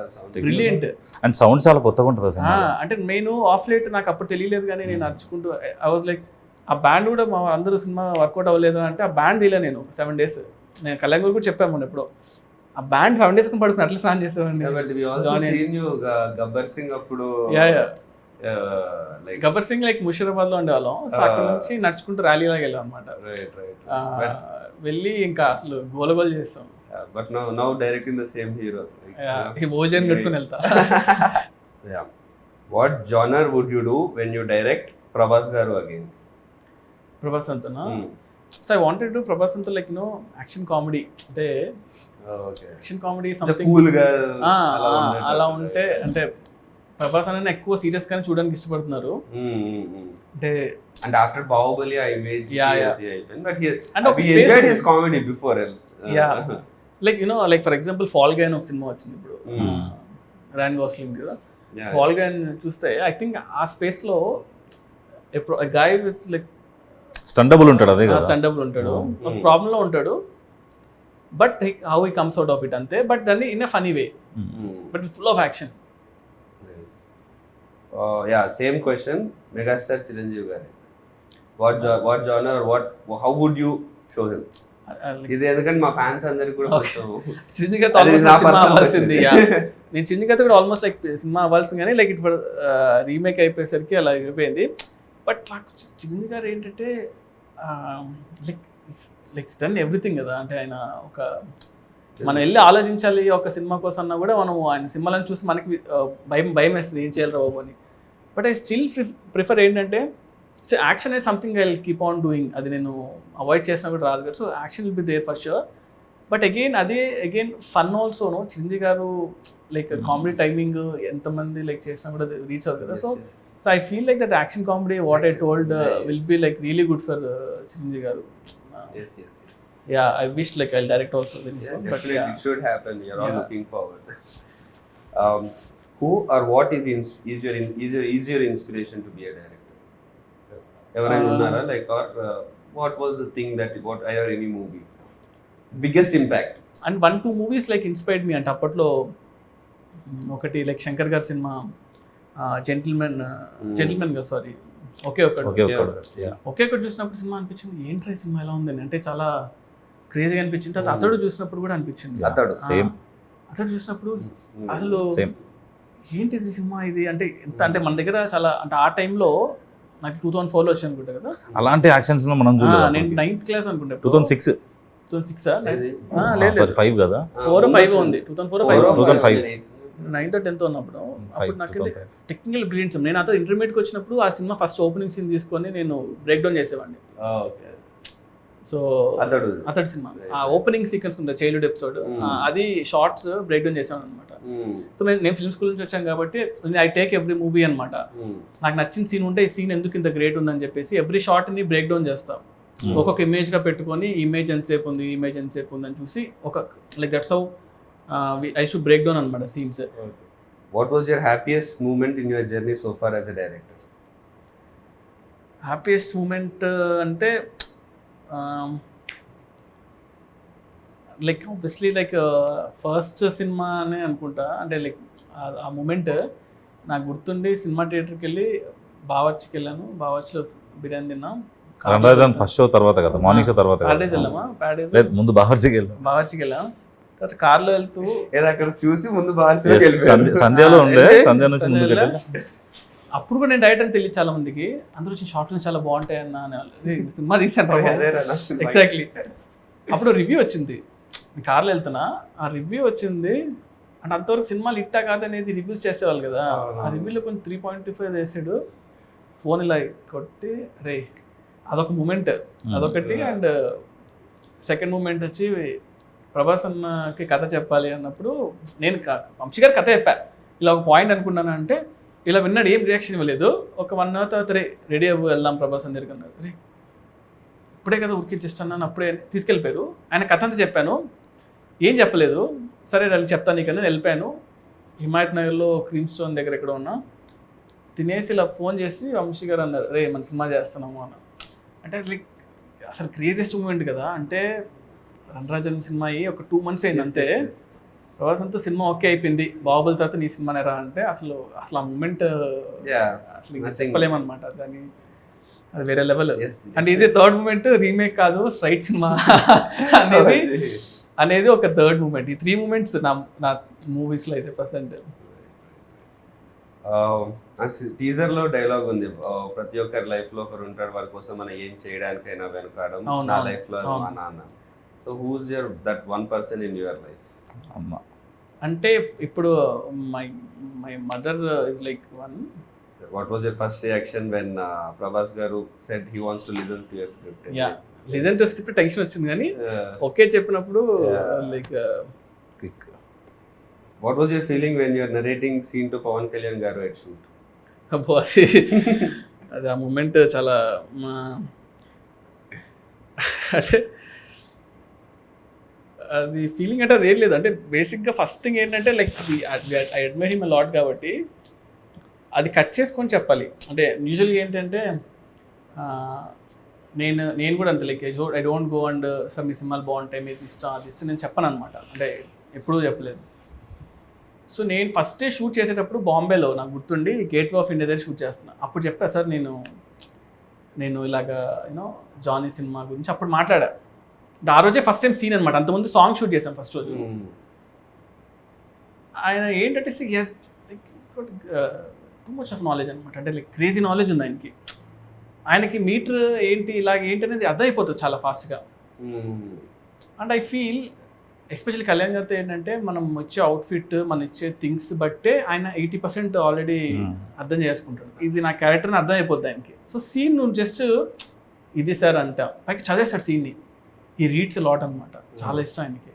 బ్రిలియంట్. అండ్ సౌండ్ చాలా కొత్తగా ఉంటుంది సినిమా. అంటే నేను ఆఫ్ లైట్ నాకు అప్పుడు తెలియలేదు, కానీ నేను నడుచుకుంటూ ఐ వాజ్ లైక్ ఆ బ్యాండ్ కూడా మా అందరూ సినిమా వర్కౌట్ అవ్వలేదు అంటే ఆ బ్యాండ్ తీయలే నేను 7 days. నేను కళ్యాణ్ గారు కూడా చెప్పాము ఎప్పుడో, ఆ బ్యాండ్ 7 days పడుకుని అట్లా స్నాన్ చేసేవాడిని. గబ్బర్ సింగ్ అప్పుడు గబ్బర్ సింగ్ లైక్ ముషీరాబాద్ లో ఉండేవాళ్ళం. సో అక్కడ నుంచి నడుచుకుంటూ ర్యాలీ లాగా వెళ్ళాం అనమాట. వెళ్ళి ఇంకా అసలు గోలగోలు చేస్తాం. But now directing the same hero. భోజనం కట్టుకుని వెళ్తా. What genre would you do when you direct Prabhas garu again? Prabhas అంతనా? So I wanted to Prabhas అంతా లైక్ నో యాక్షన్ కామెడీ, అంటే యాక్షన్ కామెడీ సంథింగ్ కూల్ గా అలా ఉంటే. అంటే ప్రభాస్ అనే ఎక్కువ సీరియస్ గానే చూడడానికి ఇష్టపడుతున్నారు. అంటే after Baahubali uh image but And ఒక we enjoyed his comedy before. Like you know like for example fall guy అని ఒక సినిమా వచ్చింది ఇప్పుడు, ర్యాన్ గోస్లింగ్ కదా. ఫాల్ గై చూస్తే ఐ థింక్ ఆ స్పేస్ లో ఎప్పుడు గాయ్ విత్ లైక్ స్టండబుల్ ఉంటాడు, అదే కదా, స్టండబుల్ ఉంటాడు, ఒక ప్రాబ్లం లో ఉంటాడు, but how he comes out of it అంతే. బట్ దాన్ని in a funny way, but full of action. Same question megastar Chiranjeevi గారి, what genre, how would you show him? ఇది ఎందుకంటే మా ఫ్యాన్స్ అందరికి కూడా చిన్నగత అవ్వాల్సింది. నేను చిన్నగత కూడా ఆల్మోస్ట్ లైక్ సినిమా అవ్వాల్సింది, కానీ లైక్ ఇప్పుడు రీమేక్ అయిపోయేసరికి అలా అయిపోయింది. బట్ నాకు చిరంజీవి గారు ఏంటంటే లైక్ డన్ ఎవ్రీథింగ్ కదా. అంటే ఆయన ఒక మనం వెళ్ళి ఆలోచించాలి ఒక సినిమా కోసం అన్నా కూడా మనం ఆయన సినిమాలను చూసి మనకి భయం వేస్తుంది, ఏం చేయాలి బాబు అని. బట్ ఐ స్టిల్ ప్రిఫర్ ఏంటంటే సో యాక్షన్ అనేది something I will keep on doing. అది నేను అవాయిడ్ చేసినా కూడా రాదు కదా. So action will be there for sure. But again fun ఆల్సోను. Chiranjeevi garu like comedy timing ఎంతమంది లైక్ చేసినా కూడా రీచ్ అవుతుంది కదా. So I feel like that action comedy what I told will be like really good for Chiranjeevi garu. Yeah, I wish like I'll direct also very soon. But yeah, it should happen. You're all looking forward. Who or what is your inspiration to be a director? Ever unnara like or what was the thing that what are any movie? Biggest impact? And 1-2 movies like inspired me అంటే అప్పట్లో ఒకటి లైక్ శంకర్ గారి సినిమా జెంటిల్మెన్ కదా సారీ ఒకే ఒకటి చూసినప్పుడు సినిమా అనిపించింది ఏంట్రా ఈ సినిమా ఎలా ఉందని, అంటే చాలా క్రేజీగా అనిపించింది. తర్వాత అతడు చూసినప్పుడు కూడా అనిపించింది. అతడు చూసినప్పుడు అసలు ఏంటిది సినిమా ఇది అంటే ఎంత అంటే మన దగ్గర చాలా అంటే ఆ టైంలో నాకు 2004లో వచ్చి అనుకుంటా కదా అలాంటి యాక్షన్ సినిమా మనం నేను 9th క్లాస్ అనుకుంటా. 2006 లేదు 5 కదా 4-5 ఉంది 2005 9th or 10th ఉన్నప్పుడు. అప్పుడు నాకు టెక్నికల్ బ్రిలియన్స్. నేను అతను ఇంటర్మీడియట్కి వచ్చినప్పుడు ఆ సినిమా ఫస్ట్ ఓపెనింగ్ సీన్ తీసుకొని నేను బ్రేక్ డౌన్ చేసేవాడిని. సో అతడు సినిమా ఆ ఓపెనింగ్ సీక్వెన్స్ ఉంది చైల్డ్హుడ్ ఎపిసోడ్, అది షార్ట్స్ బ్రేక్ డౌన్ చేసాను అనమాట. సో నేను ఫిల్మ్ స్కూల్ నుంచి వచ్చాను కాబట్టి ఐ టేక్ ఎవ్రీ మూవీ అనమాట. నాకు నచ్చిన సీన్ ఉంటే ఈ సీన్ ఎందుకు ఇంత గ్రేట్ ఉందని చెప్పేసి ఎవ్రీ షార్ట్ని బ్రేక్ డౌన్ చేస్తాం. ఒక్కొక్క ఇమేజ్గా పెట్టుకొని ఇమేజ్ ఎంతసేపు ఉంది ఇమేజ్ ఎంతసేపు ఉంది అని చూసి ఒక like that's how I should break down అనమాట scenes. What was your happiest moment in your journey so far as a director? Happiest moment అంటే లైక్ ఆబ్వియస్లీ లైక్ ఫస్ట్ సినిమా అనే అనుకుంటా. అంటే లైక్ ఆ మూమెంట్ నాకు గుర్తుండి సినిమా థియేటర్కి వెళ్ళి బావర్చికి వెళ్ళాను. బావర్చిలో బిర్యానీ తిన్నాం. ఫస్ట్ షో తర్వాత కదా మార్నింగ్ షో తర్వాత ప్యాడేజ్ వెళ్ళామా? ప్యాడేజ్ ముందు బావర్చికి వెళ్ళాం. తర్వాత కార్లో వెళ్తూ అక్కడ చూసి ముందు సంధ్యలో ఉండే సంధ్య నుంచి ముందుకు అప్పుడు కూడా నేను డైరెక్ట్ అని తెలియదు చాలా మందికి. అందరూ వచ్చి షార్ట్లు చాలా బాగుంటాయి అన్న సినిమా తీసాను. ఎగ్జాక్ట్లీ అప్పుడు రివ్యూ వచ్చింది. కార్లో వెళ్తున్నా ఆ రివ్యూ వచ్చింది అంటే అంతవరకు సినిమాలు ఇట్టా కాదనేది రివ్యూస్ చేసేవాళ్ళు కదా. ఆ రివ్యూలో కొంచెం 3.25 వేసాడు. ఫోన్ ఇలా కొట్టి రే అదొక మూమెంట్ అదొకటి. అండ్ సెకండ్ మూమెంట్ వచ్చి ప్రభాస్ అన్నకి కథ చెప్పాలి అన్నప్పుడు నేను వంశీ గారు కథ చెప్పా. ఇలా ఒక పాయింట్ అనుకున్నాను అంటే ఇలా విన్నాడు, ఏం రియాక్షన్ ఇవ్వలేదు. ఒక 1 hour తర్వాత రెడీ అవ్వు వెళ్దాం ప్రభాస్ అని దగ్గరికి అన్నారు. రే ఇప్పుడే కదా ఉరికిచ్చిస్తున్నాను అప్పుడే తీసుకెళ్ళిపోయారు. ఆయన కథ అంతా చెప్పాను, ఏం చెప్పలేదు. సరే వెళ్ళి చెప్తాను నీకన్నా వెళ్ళిపోయాను. హిమాయత్ నగర్లో క్రీమ్ స్టోన్ దగ్గర ఎక్కడ ఉన్నా తినేసి ఇలా ఫోన్ చేసి వంశీ గారు అన్నారు రే మన సినిమా చేస్తున్నాము అన్న. అంటే లైక్ అసలు క్రేజియస్ట్ మూమెంట్ కదా. అంటే రణరాజన్ సినిమా అయ్యి ఒక 2 months అయింది అంతే. ప్రభాస్ అంతా సినిమా ఓకే అయిపోయింది. బాహుబలి తర్వాత నీ సినిమా నేరా అంటే అసలు ఆ మూమెంట్ అసలు చెప్పలేమన్నమాట. దాన్ని అది వేరే లెవెల్. అంటే ఇది థర్డ్ మూమెంట్, రీమేక్ కాదు స్ట్రైట్ సినిమా అనేది ఒక థర్డ్ మూమెంట్. ఈ 3 moments నా మూవీస్లో అయితే ప్రజెంట్. టీజర్ లో డైలాగ్ ఉంది, ప్రతి ఒక్కరి లైఫ్ లో ఒకరు ఉంటాడు వారి కోసం మనం ఏం చేయడానికైనా వెనుకాడం, నా లైఫ్ లో మా నాన్న. So who's your that one person in your life? అమ్మ అంటే ఇప్పుడు my mother is like one. What was your first reaction when Prabhas garu said he wants to listen to your script? Yeah listen to script tension వచ్చింది కానీ ఓకే చెప్పినప్పుడు like what was your feeling when you're narrating scene to Pawan Kalyan garu at shoot? అబ్బో అది ఆ మూమెంట్ చాలా అంటే అది ఫీలింగ్ అంటే అది ఏం లేదు. అంటే బేసిక్గా ఫస్ట్ థింగ్ ఏంటంటే like I admire him lot కాబట్టి అది కట్ చేసుకొని చెప్పాలి. అంటే యూజువల్గా ఏంటంటే నేను కూడా అంతే like I don't go and sir మీ సినిమాలు బాగుంటాయి మీరు ఇష్టం అది ఇష్టం నేను చెప్పను అనమాట. అంటే ఎప్పుడూ చెప్పలేదు. సో నేను ఫస్టే షూట్ చేసేటప్పుడు బాంబేలో నాకు గుర్తుండి గేట్వే ఆఫ్ ఇండియా దగ్గర షూట్ చేస్తున్నాను. అప్పుడు చెప్పా సార్ నేను ఇలాగా యూనో జానీ సినిమా గురించి అప్పుడు మాట్లాడా. ఆ రోజే ఫస్ట్ టైం సీన్ అనమాట. అంతకుముందు సాంగ్ షూట్ చేశాను ఫస్ట్ రోజు. ఆయన ఏంటంటే టూ మచ్ ఆఫ్ నాలెడ్జ్ అనమాట. అంటే లైక్ క్రేజీ నాలెడ్జ్ ఉంది ఆయనకి. ఆయనకి మీటర్ ఏంటి ఇలాగ ఏంటి అనేది అర్థమైపోతుంది చాలా ఫాస్ట్గా. And I feel especially Kalyan గారితో ఏంటంటే మనం ఇచ్చే అవుట్ఫిట్ మనం ఇచ్చే థింగ్స్ బట్టే ఆయన 80% ఆల్రెడీ అర్థం చేసుకుంటాడు. ఇది నా క్యారెక్టర్ని అర్థం అయిపోద్ది ఆయనకి. సో సీన్ నువ్వు జస్ట్ ఇది సార్ అంట పైకి చదివేస్తాడు సీన్ని. ఈ రీడ్స్ లాట్ అనమాట. చాలా ఇష్టం ఆయనకి.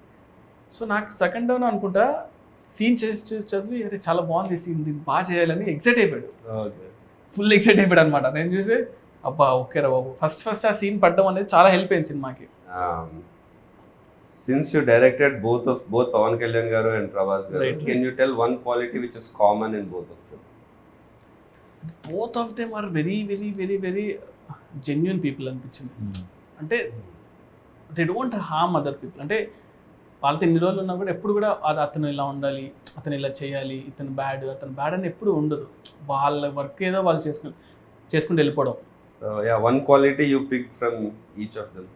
సో నాకు సెకండ్ డౌన్ అనుకుంటా సీన్ చేసి చదివి అరే చాలా బాగుంది సీన్ దీన్ని బాగా చేయాలని ఎక్సైట్ అయిపోయాడు. ఫుల్ ఎక్సైట్ అయిపోయాడు అనమాట. నేను చూసి అబ్బా ఓకే రా బాబు ఫస్ట్ ఆ సీన్ పడడం అనేది చాలా హెల్ప్ అయింది సినిమాకి. Since you directed both Pawan Kalyan garu and Prabhas garu, right. Can you tell one quality which is common in both of them? Both of them are very very very very genuine people అనిపించింది. అంటే they don't harm other people. అంటే వాళ్ళతో ఎన్ని రోజులు ఉన్నా కూడా ఎప్పుడు కూడా అతను ఇలా ఉండాలి, అతను ఇలా చేయాలి, అతను బ్యాడ్ అని ఎప్పుడు ఉండదు. వాళ్ళ వర్క్ ఏదో వాళ్ళు చేసుకుంటూ వెళ్ళిపోవడం. So yeah, one quality you picked from each of them.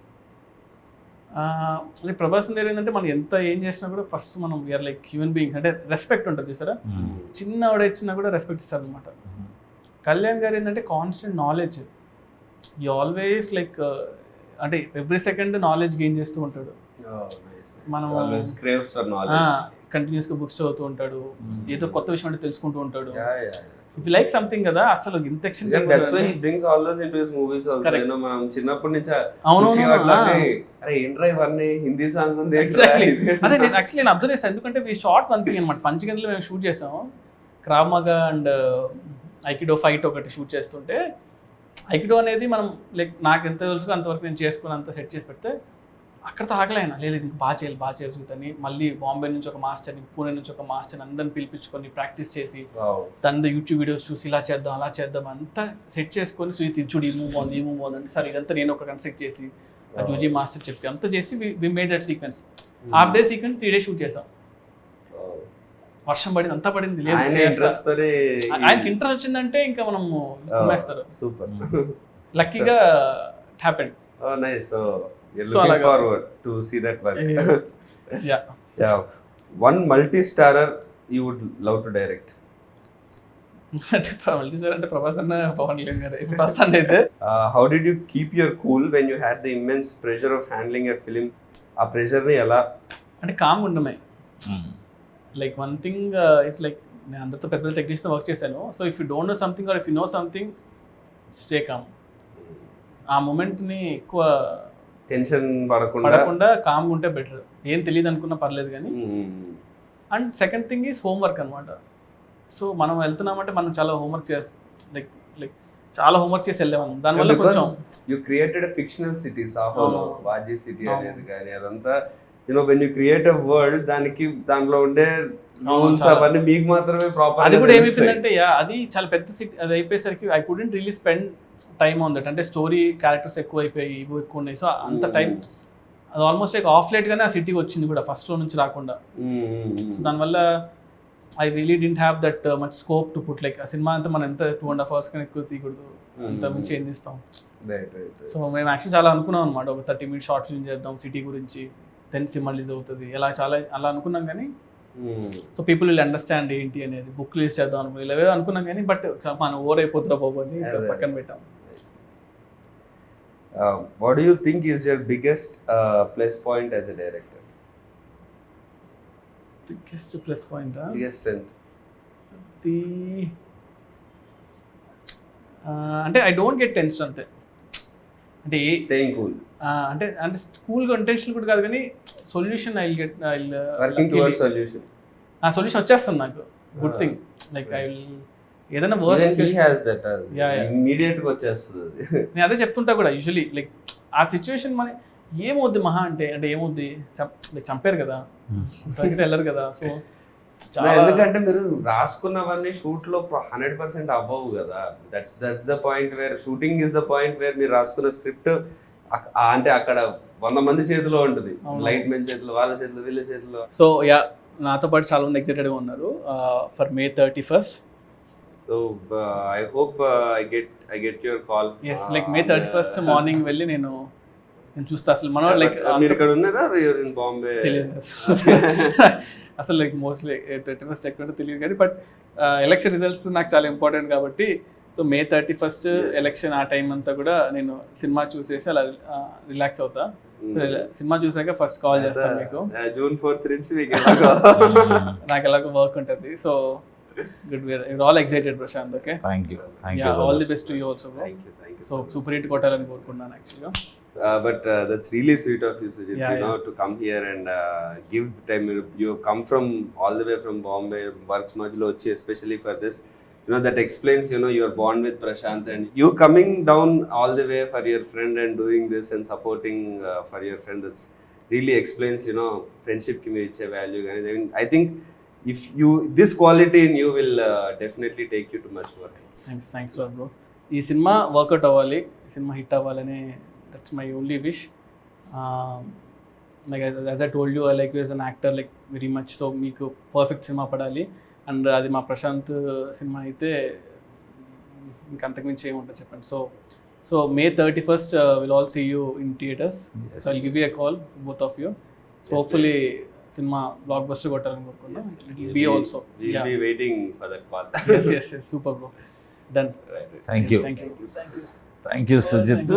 అంటే ప్రభాస్ దగ్గర ఏంటంటే మనం ఎంత ఏం చేసినా కూడా ఫస్ట్ మనం వీఆర్ లైక్ హ్యూమన్ బీయింగ్స్. అంటే రెస్పెక్ట్ ఉంటుంది చూసారా, చిన్న ఇచ్చినా కూడా రెస్పెక్ట్ ఇస్తారు అనమాట. కళ్యాణ్ గారు ఏంటంటే constant knowledge, you always like అంటే ఎవ్రీ సెకండ్ నాలెడ్జ్ గెయిన్ చేస్తూ ఉంటాడు. మనం craves for knowledge. కంటిన్యూస్గా బుక్స్ చదువుతూ ఉంటాడు, ఏదో కొత్త విషయం అంటే తెలుసుకుంటూ ఉంటాడు. Yeah. ఇఫ్ లైక్ సంథింగ్ కదా అసలు ఇంత ఎక్షన్. That's why he brings all those into his movies also. Correct. You know, మనం చిన్నప్పటి నుంచి అవును, అరే ఏంట్రా ఇవన్నీ హిందీ సాంగ్ ఉంది. ఎగ్జాక్ట్లీ అదే నేను యాక్చువల్లీ నేను అబ్జర్వ్ చేస్తాను. ఎందుకంటే వీ షార్ట్ వన్ థింగ్ అనమాట. పంచగంటలో మేము షూట్ చేసాము, క్రావ్ మగా అండ్ ఐకిడో ఫైట్ ఒకటి షూట్ చేస్తుంటే, ఐకిడో అనేది మనం లైక్ నాకు ఎంత తెలుసు అంతవరకు నేను చేసుకుని అంత సెట్ చేసి పెడితే అక్కడితో ఆగలేనా, లేదు ఇంక బాగా చేయాలి చూద్దని మళ్ళీ బాంబే నుంచి ఒక మాస్టర్ని, పూణే నుంచి ఒక మాస్టర్ని అందరిని పిలిపించుకొని ప్రాక్టీస్ చేసి దాని యూట్యూబ్ వీడియోస్ చూసి ఇలా చేద్దాం అలా చేద్దాం అంతా సెట్ చేసుకొని, సో ఇది చూడు ఈ మూవ్ బాగుంది అంటే సరే ఇదంతా నేను ఒక కన్స్ట్రక్ట్ చేసి ఆ జూజీ మాస్టర్ చెప్పి అంతా చేసి we made that sequence. Half day sequence 3 days shoot చేసాం. వర్షం పడింది, అంతా పడింది, లేదు ఆయనకి ఇంట్రెస్ట్ వచ్చిందంటే ఇంకా మనం వేస్తారు. సూపర్, లక్కీగా it happened. Oh nice. So you're looking forward to see that work. Yeah. One multi-starrer you would love to direct. multi-starrer అంటే ప్రభాస్ అన్న పవన్ కళ్యాణ్ గారు ఫస్ట్ అయితే. How did you keep your cool when you had the immense pressure of handling a film? ఆ ప్రెషర్ ని ఎలా అంటే కామ్గా ఉండమే. Like one thing it's like నేను అందరితో పెద్ద టెక్నీషియన్ వర్క్ చేశాను. So if you don't know something or if you know something, stay calm. ఆ మూమెంట్ని ఎక్కువ టెన్షన్ పడకుండా కామ్గా ఉంటే బెటర్. ఏం తెలియదు అనుకున్నా పర్లేదు కానీ. And second thing is homework అనమాట. సో మనం వెళ్తున్నామంటే మనం చాలా హోంవర్క్ లైక్ చాలా హోంవర్క్ చేసి వెళ్ళేవాళ్ళం. దానివల్ల కొంచెం యూ క్రియేటెడ్ ఫిక్షనల్ సిటీ, సాహోలో వాజీ సిటీ అనేది కానీ అదంతా you know when you create a world దాంట్లో ఉండే రూల్స్ అవన్నీ మీకు మాత్రమే ప్రాపర్. అది కూడా ఏమైపోయిందంటే అది చాలా పెద్ద సిటీ. అది అయిపోయేసరికి I couldn't really spend time on that. అంటే స్టోరీ క్యారెక్టర్స్ ఎక్కువ అయిపోయి ఇవి ఎక్కువ ఉన్నాయి. సో అంత టైం అది ఆల్మోస్ట్ లైక్ ఆఫ్ లేట్గానే ఆ సిటీకి వచ్చింది కూడా, ఫస్ట్లో నుంచి రాకుండా. సో దానివల్ల I really didn't have that much scope to put like ఆ సినిమా అంతా మనం ఎంత 2.5 hours కన్నా ఎక్కువ తీయకూడదు, అంత మించి ఏం తీస్తాం. సో మేము యాక్చువల్లీ చాలా అనుకున్నాం అనమాట, ఒక 30 minutes షార్ట్ ఫిల్మ్ చేద్దాం సిటీ గురించి, దెన్ సినిమా రిలీజ్ అవుతుంది అలా అనుకున్నాం. కానీ సో పీపుల్ విల్ అండర్స్టాండ్ ఏంటి అనేది, బుక్ రిలీజ్ చేద్దాం అనుకున్నాం, ఇలా అనుకున్నాం కానీ బట్ మనం ఓవర్ అయిపోతుందా బాబు అని పక్కన పెట్టాం. What do you think is your biggest plus point as a director? Biggest plus point? Biggest strength? అంటే ఐ డోంట్ గెట్ టెన్షన్ అంతే. అంటే స్టేయింగ్ కూల్ అంటే కూల్గా టెన్షన్ కూడా కాదు కానీ సొల్యూషన్ వర్కింగ్ టువర్డ్స్ సొల్యూషన్. ఆ సొల్యూషన్ వచ్చేస్తుంది నాకు. Good thing like I will ఏదైనా వర్స్ట్ ఇమీడియట్ గా వచ్చేస్తుంది. నేను అదే చెప్తుంటా కూడా యూజువలీ లైక్ ఆ సిచ్యువేషన్ మన ఏమవుద్ది మహా అంటే ఏమవుద్ది చంపారు కదా, వెళ్ళరు కదా. సో ఎందుకంటే మీరు రాసుకున్నవన్నీ షూట్ లో 100% అవ్వవు కదా. That's the point where shooting is the point where మీరు రాసుకున్న స్క్రిప్ట్ అంటే అక్కడ 100 మంది చేతిలో ఉంటుంది, లైట్ మెన్ చేతిలో, వాళ్ళ చేతిలో, వీళ్ళ చేతిలో. సో నాతో పాటు చాలా మంది ఎక్సైటెడ్గా ఉన్నారు for May 31st. So I hope I get your call. Yes, like May 31st morning వెళ్ళి నేను చూస్తా. అసలు మన లైక్ మీరు ఇక్కడ ఉన్నారా, you're in Bombay? తెలియదు అసలు లైక్ మోస్ట్లీ 31st ఎక్కడ తెలియదు కానీ బట్ ఎలక్షన్ రిజల్ట్స్ నాకు చాలా ఇంపార్టెంట్ కాబట్టి సో May 31st ఎలక్షన్ ఆ టైం అంతా కూడా నేను సినిమా చూసేసి అలా రిలాక్స్ అవుతా. సో సినిమా చూసాక ఫస్ట్ కాల్ చేస్తాను మీకు. June 4th నుంచి నాకు ఎలాగో వర్క్ ఉంటుంది. So good, we're all excited Prashant. Okay, thank you all the best to you also, bro. Thank you so super hit kotalani korukunnanu actually. But that's really sweet of you, Sujit, to come here and give the time. You have come from all the way from Bombay, works majlo vachi especially for this, that explains, you are born with Prashant, and you coming down all the way for your friend and doing this and supporting for your friend, that's really explains, friendship ki meer iche value. I think if this quality in you will definitely take you to much more heights. Thanks bro. ఈ సినిమా వర్కౌట్ అవ్వాలి, సినిమా హిట్ అవ్వాలని, that's my only wish. Like as I told you I like you as an actor like very much. So మీకు పర్ఫెక్ట్ సినిమా పడాలి, అండ్ అది మా ప్రశాంత్ సినిమా అయితే ఇంకంతకుమించి ఏముంటుంది చెప్పండి. So May 31st will all see you in theatres. So I'll give you a call both of you. So hopefully సినిమా బ్లాక్ బస్టర్ కొట్టాలని కోరుకున్నాం. It will be also. We'll be waiting for that call. yes, super bro. Done. Thank you thank you. Thank you Sujith.